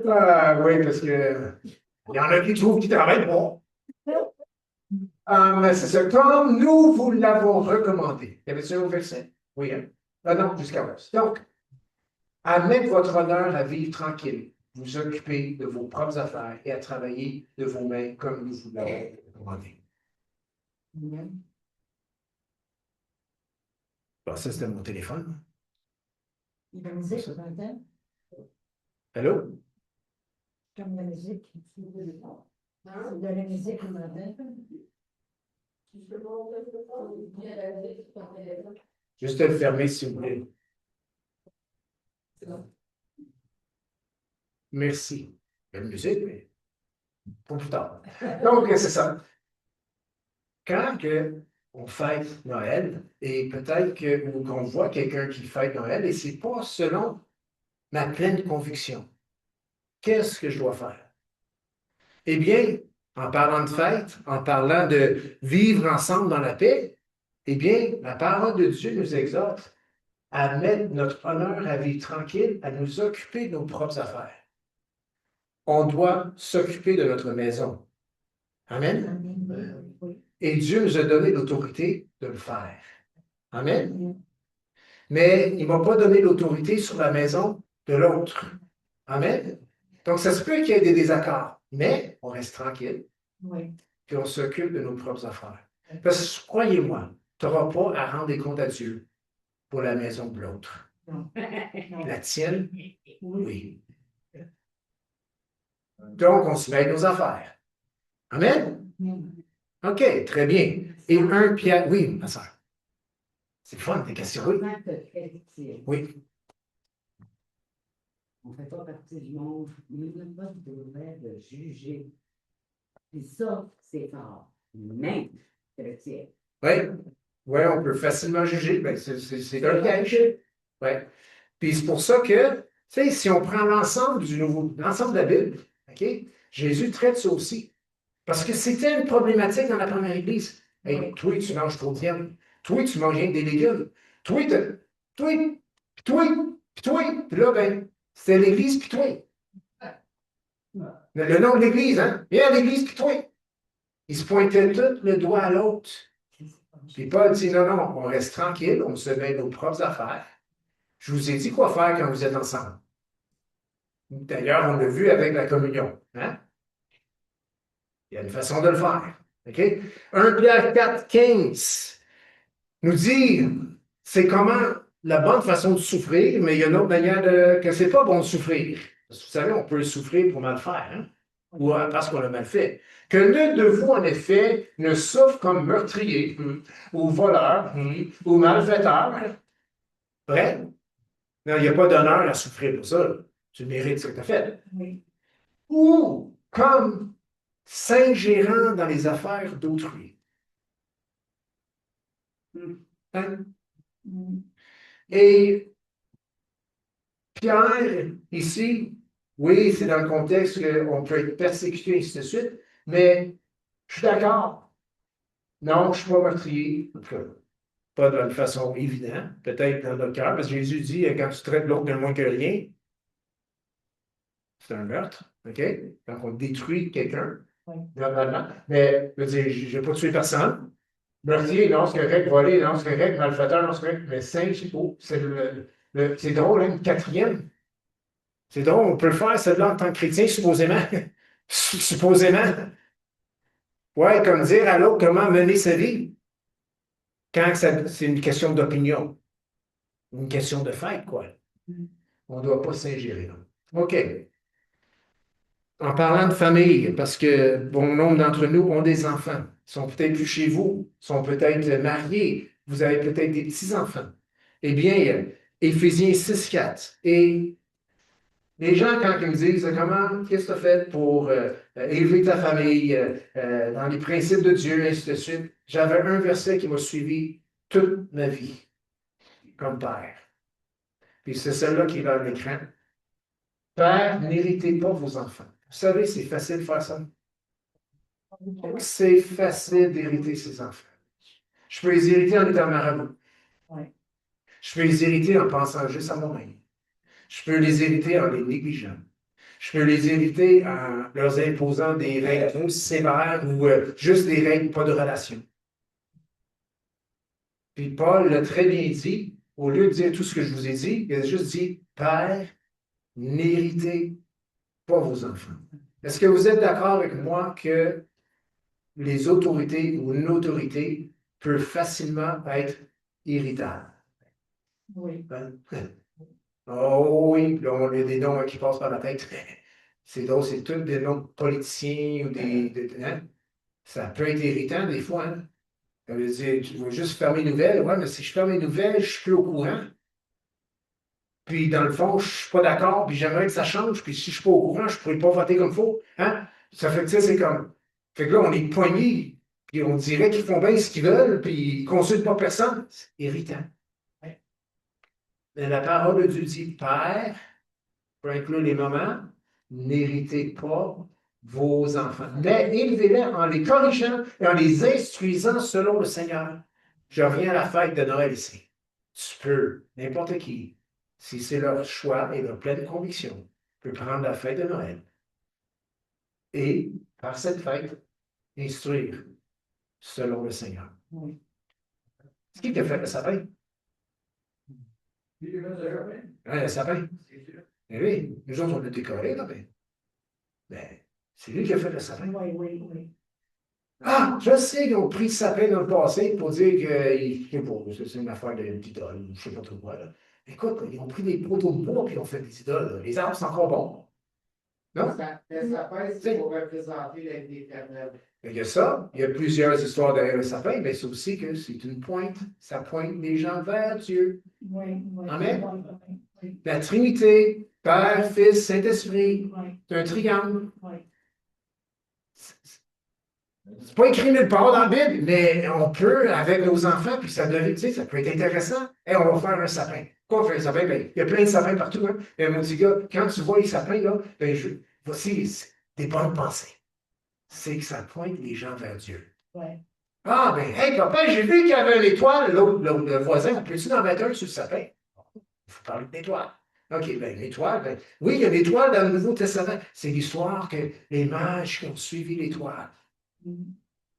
S1: Ah oui, parce que il y en a qui trouvent qu'ils travaillent pas. Mais c'est ça. Comme nous vous l'avons recommandé. Y avait-tu un autre verset? Oui, hein? Ah non, jusqu'à 11. Donc, à mettre votre honneur à vivre tranquille, vous occuper de vos propres affaires et à travailler de vos mains comme nous vous l'avons recommandé.
S2: Amen.
S1: Bon, ça, c'était mon téléphone.
S2: Il y a la musique ce matin,
S1: Allô?
S2: comme la musique. De la musique le matin.
S1: Juste le fermer, s'il vous plaît. Merci. Belle musique, mais pour plus tard. Donc, c'est ça. Quand on fête Noël, et peut-être qu'on voit quelqu'un qui fête Noël, et ce n'est pas selon ma pleine conviction. Qu'est-ce que je dois faire? Eh bien, en parlant de fête, en parlant de vivre ensemble dans la paix, eh bien, la parole de Dieu nous exhorte à mettre notre honneur à vivre tranquille, à nous occuper de nos propres affaires. On doit s'occuper de notre maison. Amen.
S2: Amen. Oui.
S1: Et Dieu nous a donné l'autorité de le faire. Amen. Mais il ne m'a pas donné l'autorité sur la maison de l'autre. Amen. Donc, ça se peut qu'il y ait des désaccords, mais on reste tranquille,
S2: Oui.
S1: puis on s'occupe de nos propres affaires. Parce que, croyez-moi, tu n'auras pas à rendre des comptes à Dieu pour la maison de l'autre.
S2: Non. Non.
S1: La tienne,
S2: Oui.
S1: oui. Donc, on se met avec nos affaires. Amen. OK, très bien. Et 1 Pierre, oui, ma soeur. C'est fun, tes questions, oui. Oui.
S4: On ne fait pas partie du monde, mais il n'a pas de droit de juger. Puis ça, c'est fort. Même chrétien.
S1: Oui. Oui, on peut facilement juger. Ben, c'est un piège. Oui. Puis c'est pour ça que, tu sais, si on prend l'ensemble l'ensemble de la Bible, OK, Jésus traite ça aussi. Parce que c'était une problématique dans la première Église. Hey, toi, tu manges trop de viande. Toi, tu manges rien que des légumes. Toi, toi, puis toi, puis toi. Puis là, ben, c'était l'Église, puis toi. Le nom de l'Église, hein? Viens à l'Église, puis toi. Ils se pointaient tout le doigt à l'autre. Puis Paul dit, non, non, on reste tranquille, on se met nos propres affaires. Je vous ai dit quoi faire quand vous êtes ensemble. D'ailleurs, on l'a vu avec la communion. Hein? Il y a une façon de le faire. OK? 1 Pierre 4, 15 nous dit, c'est comment la bonne façon de souffrir, mais il y a une autre manière que c'est pas bon de souffrir. Parce que vous savez, on peut souffrir pour mal faire, hein? Ou parce qu'on a mal fait. Que nul de vous, en effet, ne souffre comme meurtrier, ou voleur, ou malfaiteur. Vrai? Non, il n'y a pas d'honneur à souffrir pour ça. Tu mérites ce que tu as fait.
S2: Oui.
S1: Ou comme s'ingérant dans les affaires d'autrui. Hein? Et Pierre, ici, oui, c'est dans le contexte qu'on peut être persécuté, ainsi de suite, mais je suis d'accord. Non, je ne suis pas meurtrier. En tout cas, pas de façon évidente, peut-être dans notre cœur, parce que Jésus dit, quand tu traites l'autre de moins que rien, c'est un meurtre, OK? Quand on détruit quelqu'un, normalement. Mais, je veux dire, je n'ai pas tué personne. Meurtrier, non, c'est correct. Voler, non, c'est correct. Malfaiteur, non, c'est correct. Mais singe, oh, c'est drôle, hein, une quatrième. C'est drôle, on peut le faire, celle-là, en tant que chrétien, supposément. Supposément. Ouais, comme dire à l'autre comment mener sa vie. Quand c'est une question d'opinion. Une question de fait, quoi. On ne doit pas s'ingérer. OK. En parlant de famille, parce que bon nombre d'entre nous ont des enfants, sont peut-être plus chez vous, sont peut-être mariés, vous avez peut-être des petits-enfants. Eh bien, Éphésiens 6, 4. Et les gens, quand ils me disent comment, qu'est-ce que tu as fait pour élever ta famille dans les principes de Dieu, ainsi de suite, j'avais un verset qui m'a suivi toute ma vie, comme père. Puis c'est celui-là qui est dans l'écran. Père, n'héritez pas vos enfants. Vous savez, c'est facile de faire ça. C'est facile d'hériter ses enfants. Je peux les hériter en étant marabout. Je peux les hériter en pensant juste à moi-même. Je peux les hériter en les négligeant. Je peux les hériter en leur imposant des règles trop sévères ou juste des règles, pas de relation. Puis Paul l'a très bien dit, au lieu de dire tout ce que je vous ai dit, il a juste dit, Père, n'héritez pas vos enfants. Est-ce que vous êtes d'accord avec moi que les autorités ou une autorité peut facilement être irritable?
S2: Oui.
S1: Hein? Oh oui, là, on a des noms qui passent par la tête. C'est drôle, c'est tous des noms de politiciens ou hein? Ça peut être irritant des fois. Hein? Ça veut dire, tu vas juste fermer les nouvelles. Ouais, mais si je ferme les nouvelles, je suis plus au courant. Puis, dans le fond, je ne suis pas d'accord, puis j'aimerais que ça change. Puis, si je ne suis pas au courant, je ne pourrais pas voter comme il faut. Hein? Ça fait que, tu sais, c'est comme. Fait que là, on est poignés, puis on dirait qu'ils font bien ce qu'ils veulent, puis ils ne consultent pas personne. C'est irritant. Ouais. Mais la parole de Dieu dit, Père, pour inclure les mamans, n'héritez pas vos enfants, mais élevez-les en les corrigeant et en les instruisant selon le Seigneur. Je reviens à la fête de Noël ici. Tu peux, n'importe qui, si c'est leur choix et leur pleine conviction, peut prendre la fête de Noël. Et, par cette fête, instruire selon le Seigneur.
S2: Oui.
S1: C'est qui a fait le sapin?
S3: Puis, le
S1: Hein, le sapin.
S3: c'est sûr.
S1: Eh oui, nous autres, on l'a décoré, là, mais c'est lui qui a fait le sapin.
S2: Oui, oui, oui.
S1: Ah, je sais qu'ils ont pris le sapin dans le passé pour dire que, je sais pas, c'est une affaire d'idole, je sais pas trop quoi, là. Écoute, ils ont pris des poteaux de bois puis ils ont fait des idoles, là. Les arbres, c'est encore bon. Non?
S3: Le sapin, c'est pour représenter la vie éternelle.
S1: Il y a ça, il y a plusieurs histoires derrière le sapin, mais c'est aussi que c'est une pointe, ça pointe les gens vers Dieu.
S2: Oui, oui.
S1: Amen.
S2: Oui, oui,
S1: La Trinité, Père, Fils, Saint-Esprit,
S2: oui,
S1: c'est un triangle.
S2: oui.
S1: C'est pas écrit nulle part dans la Bible, mais on peut, avec nos enfants, puis ça devient, tu sais, ça peut être intéressant. Et on va faire un sapin. Quoi, on fait un sapin? Ben, il y a plein de sapins partout, hein. Et mon petit gars, quand tu vois les sapins, là, ben, voici des bonnes pensées. C'est que ça pointe les gens vers Dieu.
S2: Oui.
S1: Ah, ben, hey, papa, j'ai vu qu'il y avait une étoile. Le voisin, peux-tu en mettre un sur le sapin? Il faut parler d'étoile. OK, ben, l'étoile, ben, oui, il y a l'étoile dans le Nouveau Testament. C'est l'histoire que les mages qui ont suivi l'étoile.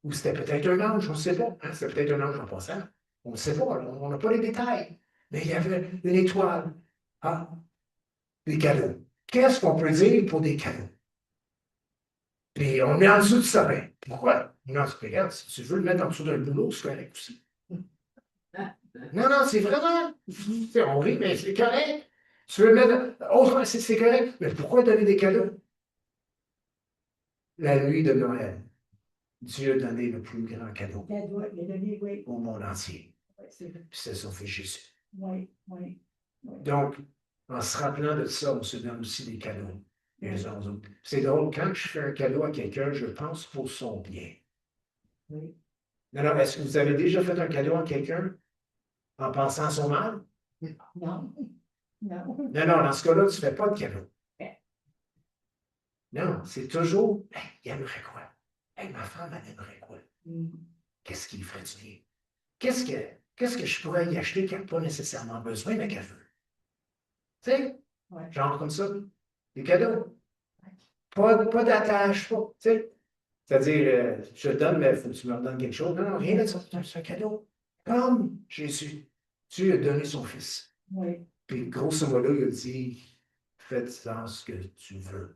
S1: Ou c'était peut-être un ange, on ne sait pas. Hein? C'était peut-être un ange en passant. On ne sait pas, on n'a pas les détails. Mais il y avait une étoile. Ah, des cadeaux. Qu'est-ce qu'on peut dire pour des cadeaux? Puis on met en dessous du sapin. Pourquoi? Non, regarde, si tu veux le mettre en dessous d'un boulot, c'est correct aussi. Non, non, c'est vraiment. On rit, mais c'est correct. Tu veux le mettre. Autrement, c'est correct. Mais pourquoi donner des cadeaux? La nuit de Noël, Dieu a donné le plus grand cadeau
S2: Cadeau, il a donné, oui.
S1: au monde entier.
S2: Oui, c'est vrai.
S1: Puis c'est son fils Jésus.
S2: Oui, oui. Oui.
S1: Donc, en se rappelant de ça, on se donne aussi des cadeaux les uns aux autres. C'est drôle, quand je fais un cadeau à quelqu'un, je pense pour son bien.
S2: Oui.
S1: Alors, est-ce que vous avez déjà fait un cadeau à quelqu'un en pensant à son mal?
S2: Non. Non.
S1: Non, non, dans ce cas-là, tu ne fais pas de cadeau. Non, c'est toujours, hey, il aimerait quoi? Hey, ma femme, elle aimerait quoi? Qu'est-ce qui lui ferait du bien? Qu'est-ce que je pourrais y acheter qu'elle n'a pas nécessairement besoin, mais qu'elle veut? Tu sais,
S2: Ouais.
S1: genre comme ça, des cadeaux. Pas d'attache, pas, tu sais. C'est-à-dire, je te donne, mais il faut que tu me redonnes quelque chose. Non, non, rien de ça, c'est un cadeau. Comme Jésus. Dieu a donné son Fils.
S2: Oui.
S1: Puis, grosso modo, il a dit, faites-en ce que tu veux.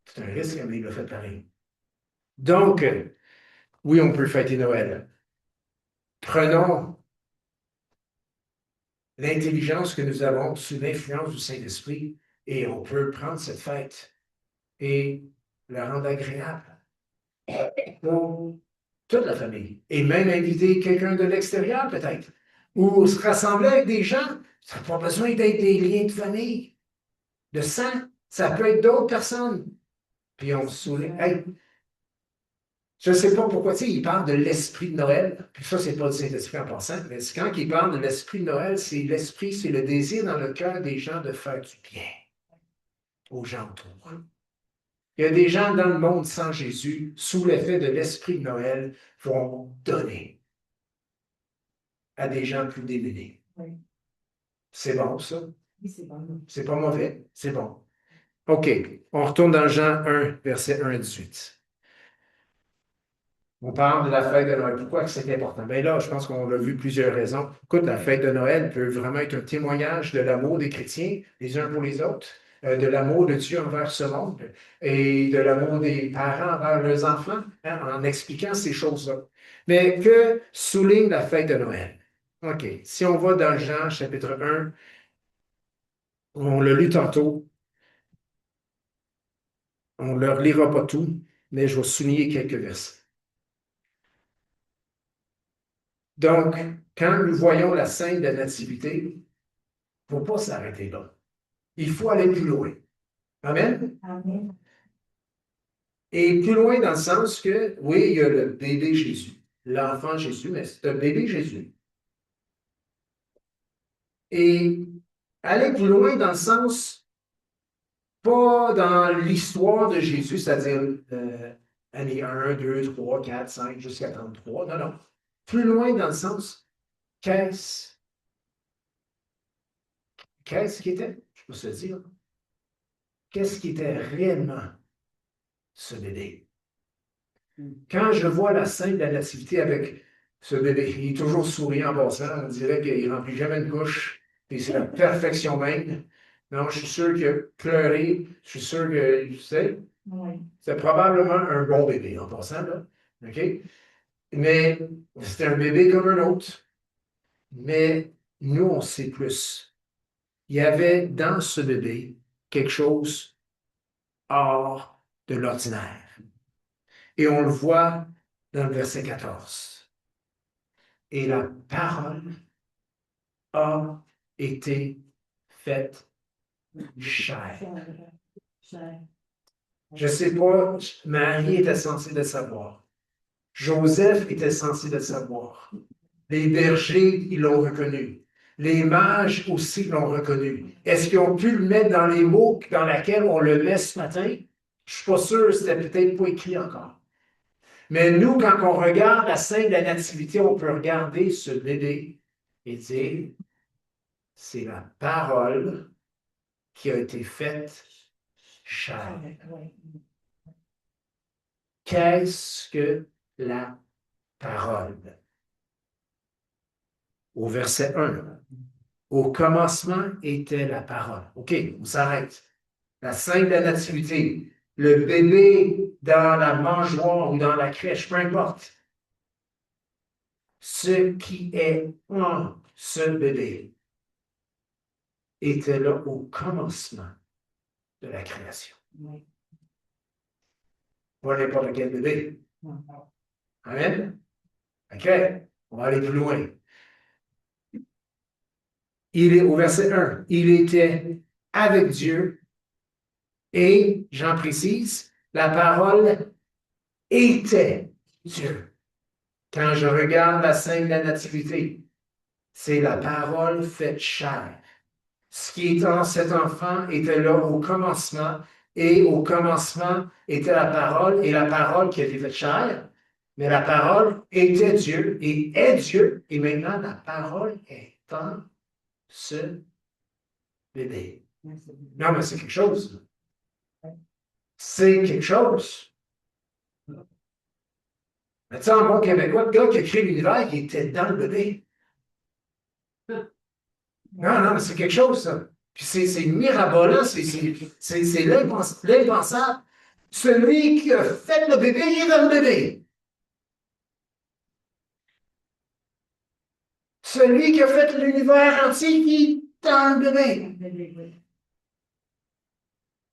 S1: C'est un risque, mais il l'a fait pareil. Donc, oui, on peut fêter Noël. Prenons l'intelligence que nous avons sous l'influence du Saint-Esprit et on peut prendre cette fête et la rendre agréable pour toute la famille. Et même inviter quelqu'un de l'extérieur, peut-être. Ou se rassembler avec des gens. Ça n'a pas besoin d'être des liens de famille, de sang. Ça peut être d'autres personnes. Puis on se souvient. Hey, je ne sais pas pourquoi, tu sais, il parle de l'esprit de Noël. Puis ça, c'est pas le Saint-Esprit en passant. Mais quand il parle de l'esprit de Noël, c'est l'esprit, c'est le désir dans le cœur des gens de faire du bien aux gens autour. Il y a des gens dans le monde sans Jésus, sous l'effet de l'esprit de Noël, vont donner à des gens plus démunis.
S2: Oui.
S1: C'est bon, ça?
S2: Oui, c'est bon.
S1: C'est pas mauvais? C'est bon. OK. On retourne dans Jean 1, verset 1 à 18. On parle de la fête de Noël. Pourquoi c'est important? Bien là, je pense qu'on a vu plusieurs raisons. Écoute, la fête de Noël peut vraiment être un témoignage de l'amour des chrétiens, les uns pour les autres, de l'amour de Dieu envers ce monde et de l'amour des parents envers leurs enfants, hein, en expliquant ces choses-là. Mais que souligne la fête de Noël? OK. Si on va dans Jean, chapitre 1, on l'a lu tantôt, on ne leur lira pas tout, mais je vais souligner quelques versets. Donc, quand nous voyons la scène de la Nativité, il ne faut pas s'arrêter là. Il faut aller plus loin. Amen?
S2: Amen.
S1: Et plus loin dans le sens que, oui, il y a le bébé Jésus, l'enfant Jésus, mais c'est un bébé Jésus. Et aller plus loin dans le sens, pas dans l'histoire de Jésus, c'est-à-dire année 1, 2, 3, 4, 5, jusqu'à 33. Non, non. Plus loin dans le sens, qu'est-ce qui était, je peux se dire, qu'est-ce qui était réellement ce bébé? Quand je vois la scène de la nativité avec ce bébé, il est toujours souriant en passant, on dirait qu'il ne remplit jamais une couche, et c'est la perfection même. Non, je suis sûr qu'il a pleuré, je suis sûr que, tu sais,
S2: Oui.
S1: c'est probablement un bon bébé en passant, là. OK? Mais c'était un bébé comme un autre. Mais nous, on sait plus. Il y avait dans ce bébé quelque chose hors de l'ordinaire. Et on le voit dans le verset 14. Et la parole a été faite chair. Je ne sais pas, Marie était censée le savoir. Joseph était censé le savoir. Les bergers, ils l'ont reconnu. Les mages aussi l'ont reconnu. Est-ce qu'ils ont pu le mettre dans les mots dans lesquels on le met ce matin? Je ne suis pas sûr, c'était peut-être pas écrit encore. Mais nous, quand on regarde la scène de la nativité, on peut regarder ce bébé et dire, c'est la parole qui a été faite chair. Qu'est-ce que la parole? Au verset 1, au commencement était la parole. OK, on s'arrête. La scène de la nativité, le bébé dans la mangeoire ou dans la crèche, peu importe. Ce qui est en ce bébé était là au commencement de la création. Pas n'importe quel bébé. Amen? OK, on va aller plus loin. Il est au verset 1, il était avec Dieu et, j'en précise, la parole était Dieu. Quand je regarde la scène de la nativité, c'est la parole faite chair. Ce qui est en cet enfant était là au commencement, et au commencement était la parole, et la parole qui a été faite chair, mais la parole était Dieu et est Dieu, et maintenant la parole est en ce bébé. Non, mais c'est quelque chose. C'est quelque chose. Mais tu sais, en bon québécois, le gars qui a créé l'univers, il était dans le bébé. Non, non, mais c'est quelque chose, ça. Puis c'est mirabolant, c'est l'impensable. Celui qui a fait le bébé, il est dans le bébé. Celui qui a fait l'univers entier, il est dans le bébé.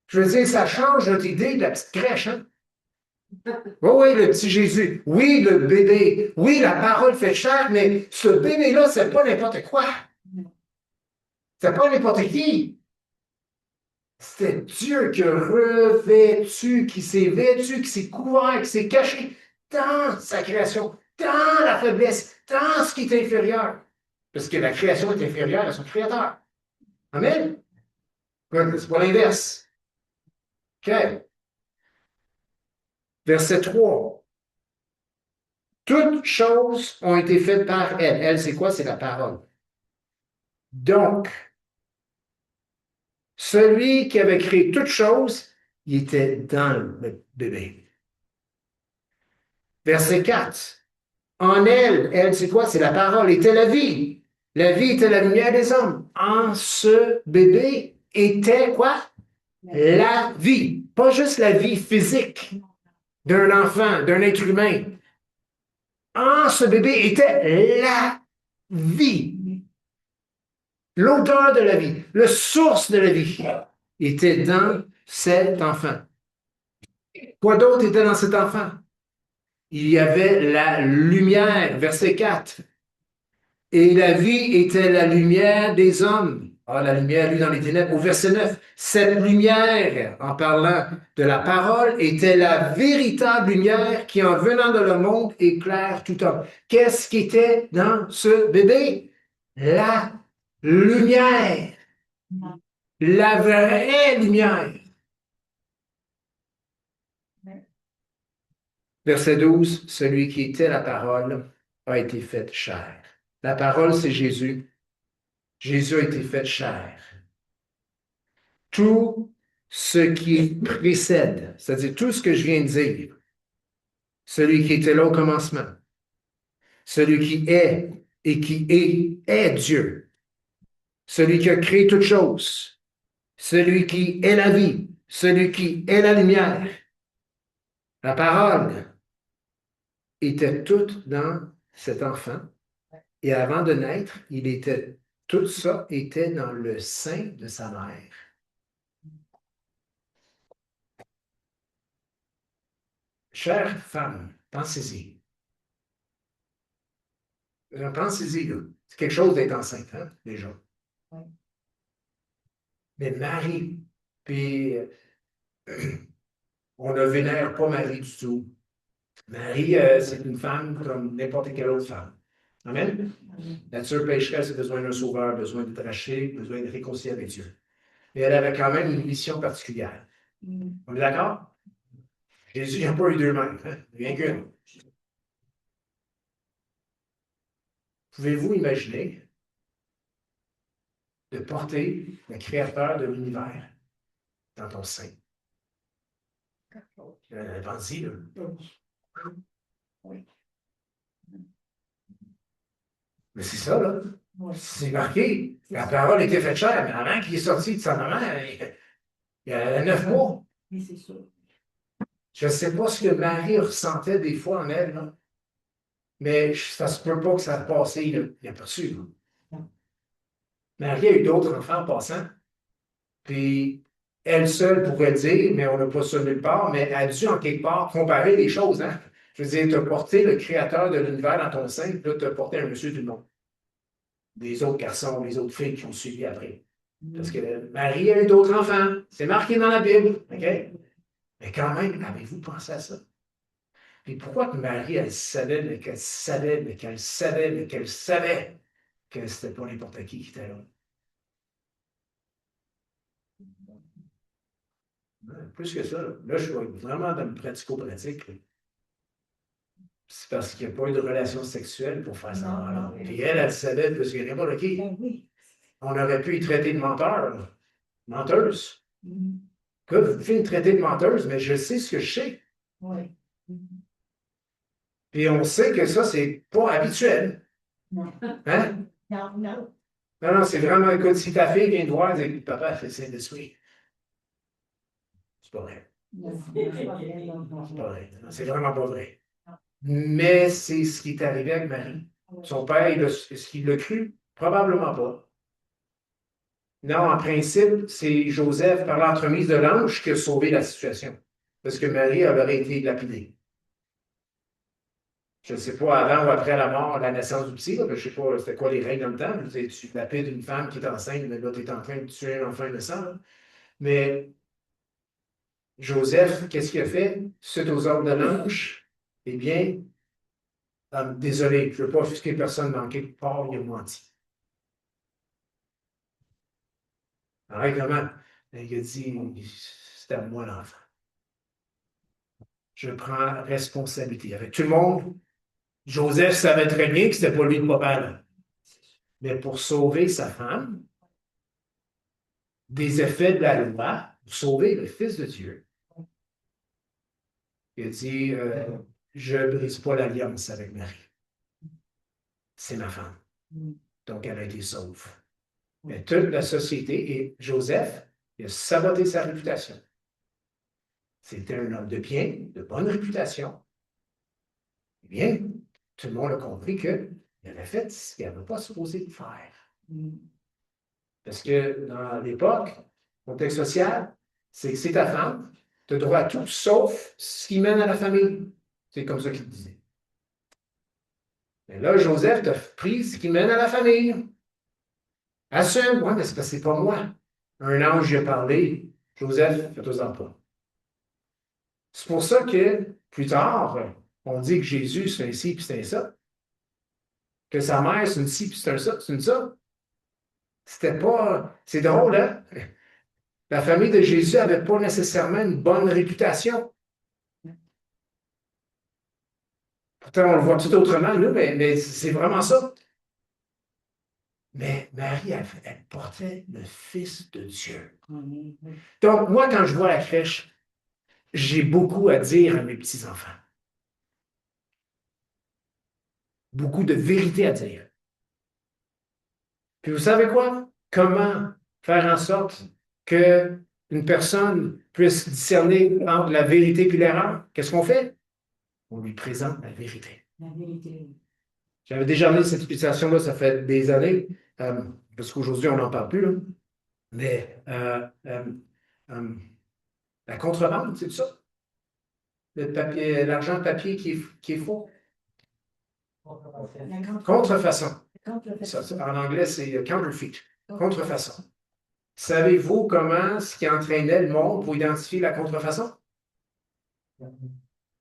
S1: Je veux dire, ça change notre idée de la petite crèche, hein? Oui, oui, le petit Jésus. Oui, le bébé. Oui, la parole fait chair, mais ce bébé-là, c'est pas n'importe quoi. C'est pas n'importe qui. C'était Dieu qui a revêtu, qui s'est vêtu, qui s'est couvert, qui s'est caché dans sa création, dans la faiblesse, dans ce qui est inférieur. Parce que la création est inférieure à son créateur. Amen? C'est pas l'inverse. OK. Verset 3. Toutes choses ont été faites par elle. Elle, c'est quoi? C'est la parole. Donc, celui qui avait créé toutes choses, il était dans le bébé. Verset 4. En elle, elle, c'est quoi? C'est la parole, était la vie. La vie était la lumière des hommes. En ce bébé était quoi? La vie. Pas juste la vie physique d'un enfant, d'un être humain. En ce bébé était la vie. L'odeur de la vie, la source de la vie était dans cet enfant. Quoi d'autre était dans cet enfant? Il y avait la lumière, verset 4. Et la vie était la lumière des hommes. Ah, la lumière, lui, dans les ténèbres. Au verset 9, cette lumière, en parlant de la parole, était la véritable lumière qui, en venant de le monde, éclaire tout homme. Qu'est-ce qui était dans ce bébé? La lumière. La vraie lumière. Verset 12, celui qui était la parole a été fait chair. La parole, c'est Jésus. Jésus a été fait chair. Tout ce qui précède, c'est-à-dire tout ce que je viens de dire, celui qui était là au commencement, celui qui est et qui est Dieu, celui qui a créé toutes choses, celui qui est la vie, celui qui est la lumière. La parole était toute dans cet enfant. Et avant de naître, tout ça était dans le sein de sa mère. Chère femme, pensez-y. Pensez-y, là. C'est quelque chose d'être enceinte, hein, déjà.
S2: Oui.
S1: Mais Marie, puis on ne vénère pas Marie du tout. Marie, c'est une femme comme n'importe quelle autre femme. Amen? Nature pécheresse a besoin d'un sauveur, besoin d'être racheté, besoin de réconcilier avec Dieu. Mais elle avait quand même une mission particulière. On est d'accord? Jésus n'a pas eu deux mains, hein? Rien qu'une. Pouvez-vous imaginer de porter créateur de l'univers dans ton sein? Pensez, là.
S2: Oui.
S1: Mais c'est ça, là.
S2: Oui.
S1: C'est marqué. La parole était faite chair, mais avant qu'il est sorti de sa maman, il y a 9 mois.
S2: Oui, c'est sûr.
S1: Je ne sais pas ce que Marie ressentait des fois en elle, là. Mais ça se peut pas que ça a passé inaperçu. Marie a eu d'autres enfants en passant. Puis elle seule pourrait dire, mais on n'a pas ça nulle part, mais elle a dû en quelque part comparer les choses. Hein? Je veux dire, tu as porté le créateur de l'univers dans ton sein, puis là, tu as porté un monsieur du monde. Des autres garçons, les autres filles qui ont suivi après. Parce que Marie a eu d'autres enfants. C'est marqué dans la Bible. OK? Mais quand même, avez-vous pensé à ça? Et pourquoi que Marie, elle savait, mais qu'elle savait, mais qu'elle savait, mais qu'elle savait que c'était pas n'importe qui était là? Plus que ça, là, je suis vraiment dans le pratico-pratique. C'est parce qu'il n'y a pas eu de relation sexuelle pour faire ça. Alors, puis elle savait plus que n'importe qui.
S2: Ben oui.
S1: On aurait pu y traiter de menteur, là. Menteuse.
S2: Mhm.
S1: Que vous pouvez me traiter de menteuse, mais je sais ce que je sais.
S2: Oui.
S1: Puis on sait que ça, c'est pas habituel.
S2: Non.
S1: Hein?
S2: Non, non.
S1: Non, non, c'est vraiment, écoute, si ta fille vient te voir et dit, papa, c'est de suite. C'est pas vrai.
S2: Non, c'est pas vrai, non, non,
S1: C'est
S2: non.
S1: pas vrai. Non, c'est vraiment pas vrai. Mais c'est ce qui est arrivé avec Marie. Son père, est-ce qu'il l'a cru? Probablement pas. Non, en principe, c'est Joseph, par l'entremise de l'ange, qui a sauvé la situation. Parce que Marie, elle aurait été lapidée. Je ne sais pas, avant ou après la mort, la naissance du petit, là, je ne sais pas c'était quoi les règles dans le temps. Tu lapides une femme qui est enceinte, mais là, tu es en train de tuer un enfant innocent. Là. Mais Joseph, qu'est-ce qu'il a fait? Suite aux ordres de l'ange, eh bien, désolé, je ne veux pas offusquer personne, mais en quelque part, il a menti. En règlement, il a dit, c'est à moi l'enfant. Je prends responsabilité. Avec tout le monde, Joseph savait très bien que ce n'était pas lui le papa. Là. Mais pour sauver sa femme, des effets de la loi, pour sauver le Fils de Dieu, il a dit, je ne brise pas l'alliance avec Marie. C'est ma femme. Donc, elle a été sauve. Mais toute la société, et Joseph, il a saboté sa réputation. C'était un homme de bien, de bonne réputation. Eh bien, tout le monde a compris qu'il avait fait ce qu'il n'avait pas supposé de faire. Parce que dans l'époque, contexte social, c'est que c'est ta femme, tu as droit à tout sauf ce qui mène à la famille. C'est comme ça qu'il disait. Mais là, Joseph t'a pris ce qui mène à la famille. Assume, ouais, mais c'est parce que c'est pas moi. Un ange lui a parlé. Joseph, fais-toi-en pas. C'est pour ça que, plus tard, on dit que Jésus, c'est un ci puis c'est un ça. Que sa mère, c'est une ci puis c'est un ça. C'est une ça. C'était pas. C'est drôle, hein? La famille de Jésus n'avait pas nécessairement une bonne réputation. Pourtant, on le voit tout autrement, nous, mais c'est vraiment ça. Mais Marie, elle portait le Fils de Dieu. Donc, moi, quand je vois la crèche, j'ai beaucoup à dire à mes petits-enfants. beaucoup de vérité à dire. Puis vous savez quoi? Comment faire en sorte qu'une personne puisse discerner entre la vérité et l'erreur? Qu'est-ce qu'on fait? On lui présente la vérité.
S4: La vérité.
S1: J'avais déjà amené cette explication-là, ça fait des années, parce qu'aujourd'hui, on n'en parle plus, là. Mais la contrebande, c'est ça? Le papier, l'argent de papier qui est faux? Contrefaçon. En anglais, c'est counterfeit. Contrefaçon. Savez-vous comment ce qui entraînait le monde pour identifier la contrefaçon?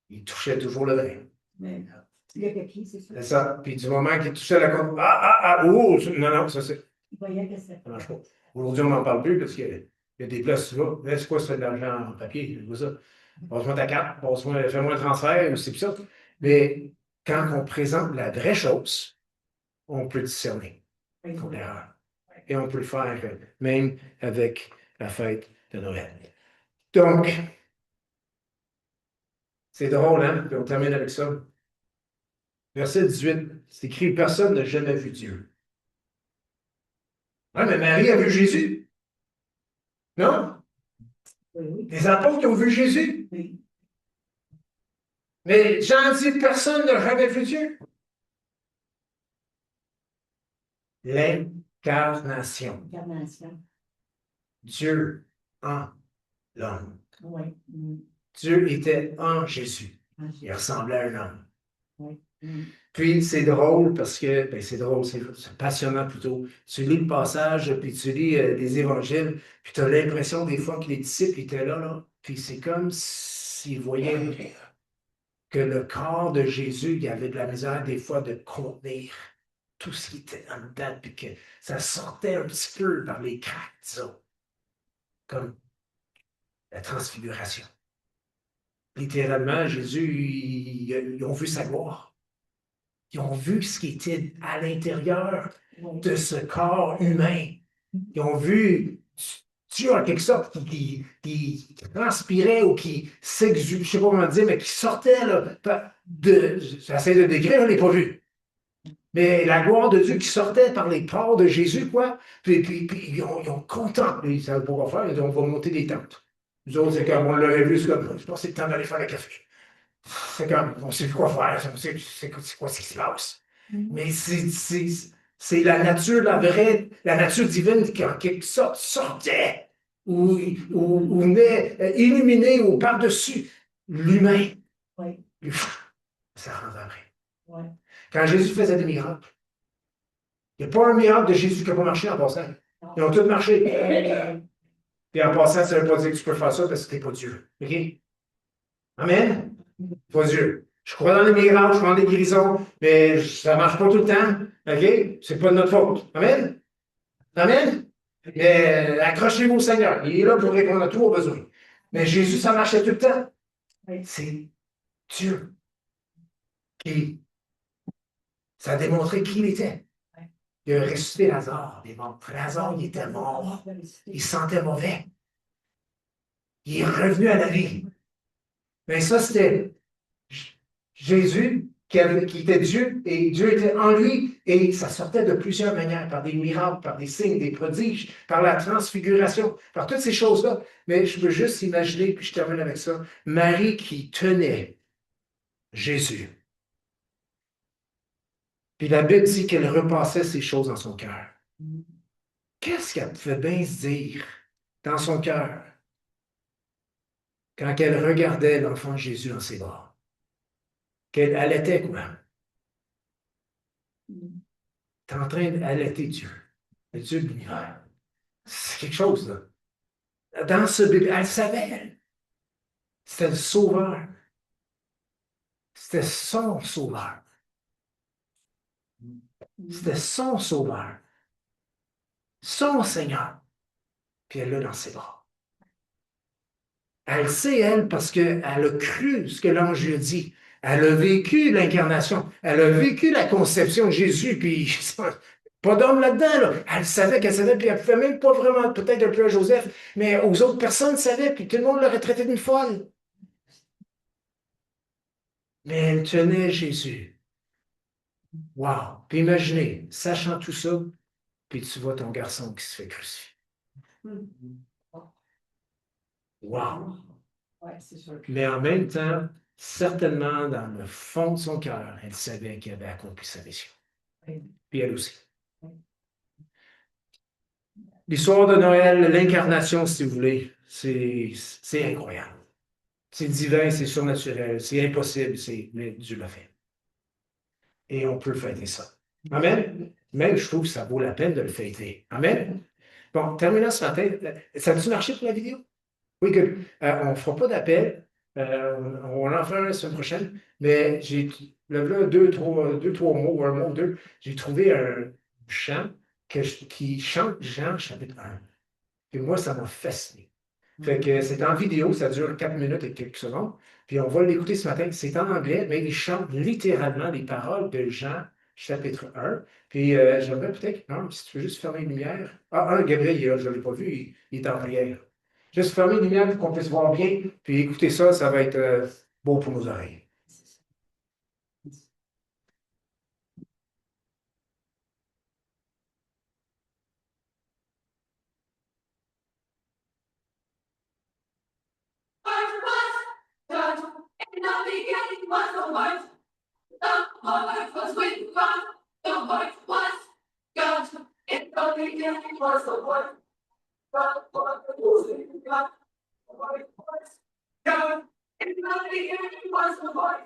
S1: Il touchait toujours le vrai.
S4: Mais, le papier, c'est ça.
S1: C'est ça. Puis du moment qu'il touchait la contrefaçon, oh, non, ça c'est.
S4: Il voyait que ça.
S1: Ça marche pas. Aujourd'hui, on n'en parle plus parce qu'il y a des places, tu vas. C'est quoi ça de l'argent en papier? Je vois ça. Passe-moi ta carte, fais-moi un transfert, ou c'est ça. Mais quand on présente la vraie chose, on peut discerner ton erreur. Et on peut le faire même avec la fête de Noël. Donc, c'est drôle, hein? Puis on termine avec ça. Verset 18, c'est écrit: personne n'a jamais vu Dieu. Ouais, mais Marie a vu Jésus. Non?
S4: Oui.
S1: Les apôtres qui ont vu Jésus.
S4: Oui.
S1: Mais Jean dit: personne n'a jamais vu Dieu. L'incarnation.
S4: Incarnation.
S1: Dieu en l'homme.
S4: Oui.
S1: Dieu était en Jésus.
S4: Ah,
S1: Il ressemblait à un homme.
S4: oui.
S1: Puis c'est drôle parce que, c'est drôle, c'est passionnant plutôt. Tu lis le passage, puis tu lis les évangiles, puis tu as l'impression des fois que les disciples étaient là, puis c'est comme s'ils voyaient que le corps de Jésus, il y avait de la misère des fois de contenir tout ce qui était en dedans, puis que ça sortait un petit peu par les craques, disons, comme la transfiguration. Littéralement, Jésus, ils ont vu sa gloire. Ils ont vu ce qui était à l'intérieur de ce corps humain. Ils ont vu Dieu en quelque sorte qui transpirait ou qui s'exudait, je ne sais pas comment dire, mais qui sortait là, j'essaie de décrire, je ne l'ai pas vu. Mais la gloire de Dieu qui sortait par les pores de Jésus, quoi. Puis ils ont contemplé, ils ne savaient pas quoi faire, ils ont dit: on va monter des tentes. Nous autres, c'est comme on l'aurait vu, c'est comme, je pense que c'est le temps d'aller faire le café. C'est comme, on ne sait plus quoi faire, c'est quoi ce qui se passe. Mais c'est la nature, la vraie, la nature divine qui, en quelque sorte, sortait ou venait illuminer ou par-dessus l'humain.
S4: Oui.
S1: Ça rendait vrai.
S4: Oui.
S1: Quand Jésus faisait des miracles, il n'y a pas un miracle de Jésus qui n'a pas marché en passant. Ils ont tous marché. Et en passant, ça ne veut pas dire que tu peux faire ça parce que tu n'es pas Dieu. OK? Amen? Pas Dieu. Je crois dans les miracles, je crois dans les guérisons, mais ça ne marche pas tout le temps. OK? C'est pas de notre faute. Amen? Amen? Mais accrochez-vous au Seigneur. Il est là pour répondre à tous vos besoins. Mais Jésus, ça marchait tout le temps. C'est Dieu qui. Ça a démontré qui il était. Il a ressuscité Lazare des morts. Lazare, il était mort. Il sentait mauvais. Il est revenu à la vie. Mais ça, c'était Jésus qui était Dieu, et Dieu était en lui, et ça sortait de plusieurs manières, par des miracles, par des signes, des prodiges, par la transfiguration, par toutes ces choses-là. Mais je peux juste imaginer, puis je termine avec ça, Marie qui tenait Jésus. Puis la Bible dit qu'elle repassait ces choses dans son cœur. Qu'est-ce qu'elle pouvait bien se dire dans son cœur quand elle regardait l'enfant Jésus dans ses bras? Qu'elle allaitait quoi? T'es en train d'allaiter Dieu, le Dieu de l'univers. C'est quelque chose, là. Dans ce bébé, elle savait, elle. C'était le sauveur. C'était son sauveur. C'était son sauveur. Son Seigneur. Puis elle l'a dans ses bras. Elle sait, elle, parce qu'elle a cru ce que l'ange lui a dit. Elle a vécu l'incarnation. Elle a vécu la conception de Jésus. Puis, pas d'homme là-dedans, là. Elle savait qu'elle savait, puis elle ne pouvait même pas vraiment, peut-être un peu à Joseph, mais aux autres personnes savaient, puis tout le monde l'aurait traité d'une folle. Mais elle tenait Jésus. Wow! Puis imaginez, sachant tout ça, puis tu vois ton garçon qui se fait crucifier. Wow!
S2: Ouais, c'est sûr.
S1: Mais en même temps, certainement, dans le fond de son cœur, elle savait qu'elle avait accompli sa mission.
S2: Oui.
S1: Puis elle aussi. L'histoire de Noël, l'incarnation, si vous voulez, c'est incroyable. C'est divin, c'est surnaturel, c'est impossible, mais Dieu l'a fait. Et on peut fêter ça. Amen. Même, je trouve que ça vaut la peine de le fêter. Amen. Bon, terminant ce matin, ça a-tu marché pour la vidéo? Oui, good. On ne fera pas d'appel. On en fera un la semaine prochaine. Mais là, deux, trois mots, ou un mot, deux, j'ai trouvé un chant qui chante Jean chapitre 1. Puis moi, ça m'a fasciné. Fait que c'est en vidéo, ça dure 4 minutes et quelques secondes. Puis on va l'écouter ce matin. C'est en anglais, mais il chante littéralement les paroles de Jean, chapitre 1. Puis j'aimerais peut-être, non, si tu veux juste fermer une lumière. Gabriel, il est là, je ne l'ai pas vu, il est en prière. Juste fermer une lumière pour qu'on puisse voir bien. Puis écouter ça, ça va être beau pour nos oreilles.
S5: God, in the beginning was the Word. The Word was with God. The Word was God. In the beginning was the Word. The Word was with God. The Word was God. In the beginning was the Word.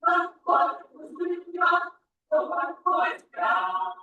S5: The Word was with God. The Word was God.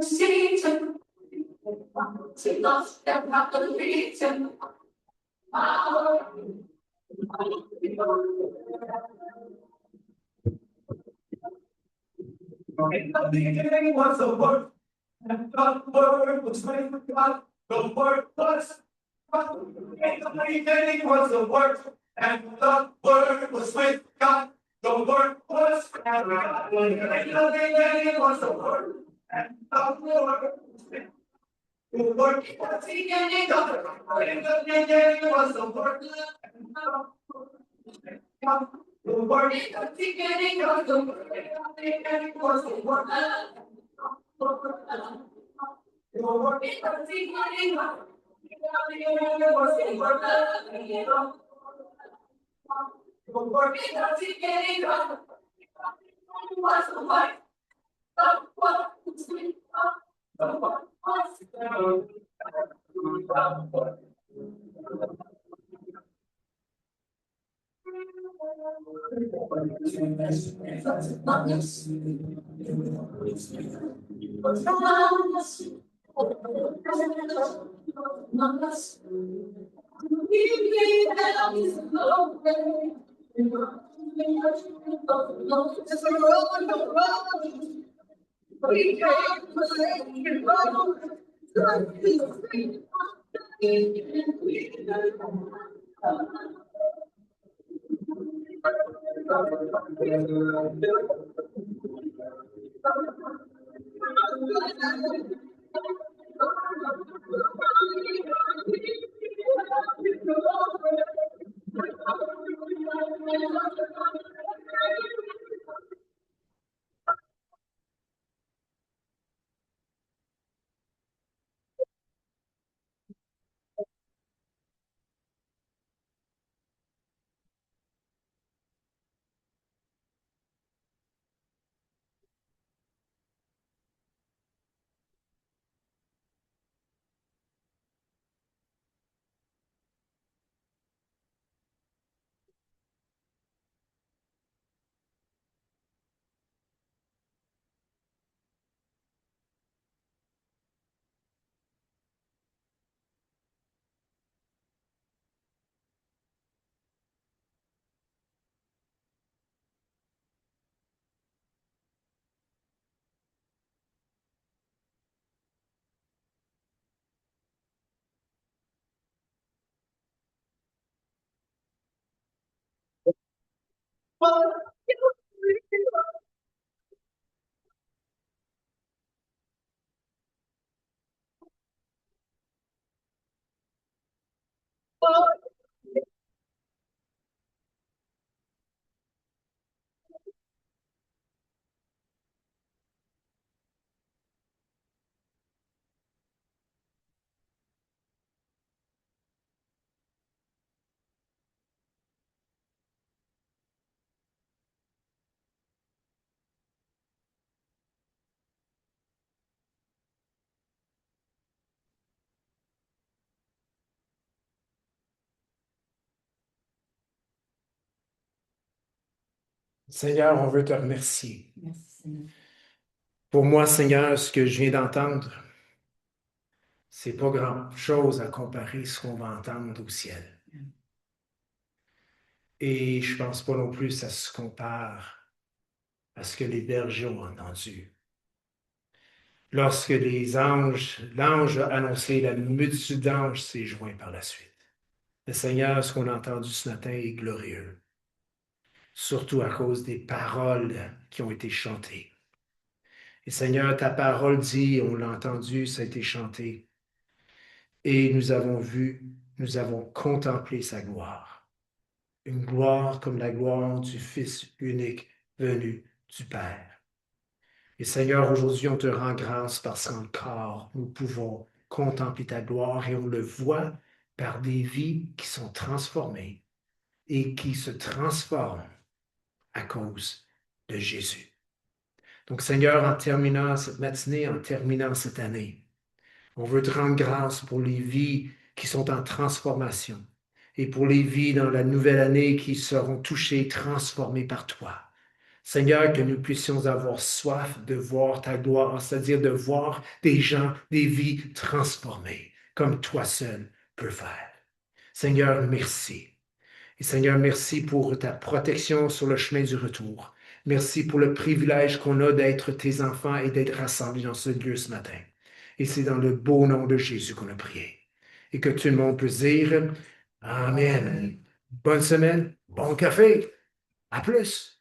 S5: Satan, she lost their reason. Power. In the beginning was the Word, and the Word was with God. The Word was God. In the beginning was the Word, and the Word was with God. The Word was God. In the beginning was the Word, and the Word was with God. The Word was beginning of in the beginning was the Word, and the Word was with God. The Word in the beginning of the Word, in the beginning was the Word. The Word in the beginning of was the Word. The Word in the beginning of was the Word. The Word was with God. The Word was
S1: Seigneur, on veut te remercier.
S2: Merci, Seigneur.
S1: Pour moi, Seigneur, ce que je viens d'entendre, c'est pas grand-chose à comparer à ce qu'on va entendre au ciel. Et je pense pas non plus que ça se compare à ce que les bergers ont entendu. Lorsque l'ange a annoncé, la multitude d'anges s'est joint par la suite. Le Seigneur, ce qu'on a entendu ce matin est glorieux, surtout à cause des paroles qui ont été chantées. Et Seigneur, ta parole dit, on l'a entendu, ça a été chanté, et nous avons vu, nous avons contemplé sa gloire. Une gloire comme la gloire du Fils unique venu du Père. Et Seigneur, aujourd'hui, on te rend grâce parce qu'encore, nous pouvons contempler ta gloire et on le voit par des vies qui sont transformées et qui se transforment à cause de Jésus. Donc, Seigneur, en terminant cette matinée, en terminant cette année, on veut te rendre grâce pour les vies qui sont en transformation et pour les vies dans la nouvelle année qui seront touchées, transformées par toi. Seigneur, que nous puissions avoir soif de voir ta gloire, c'est-à-dire de voir des gens, des vies transformées, comme toi seul peux faire. Seigneur, merci. Et Seigneur, merci pour ta protection sur le chemin du retour. Merci pour le privilège qu'on a d'être tes enfants et d'être rassemblés dans ce lieu ce matin. Et c'est dans le beau nom de Jésus qu'on a prié. Et que tout le monde peut dire Amen. Bonne semaine, bon café. À plus.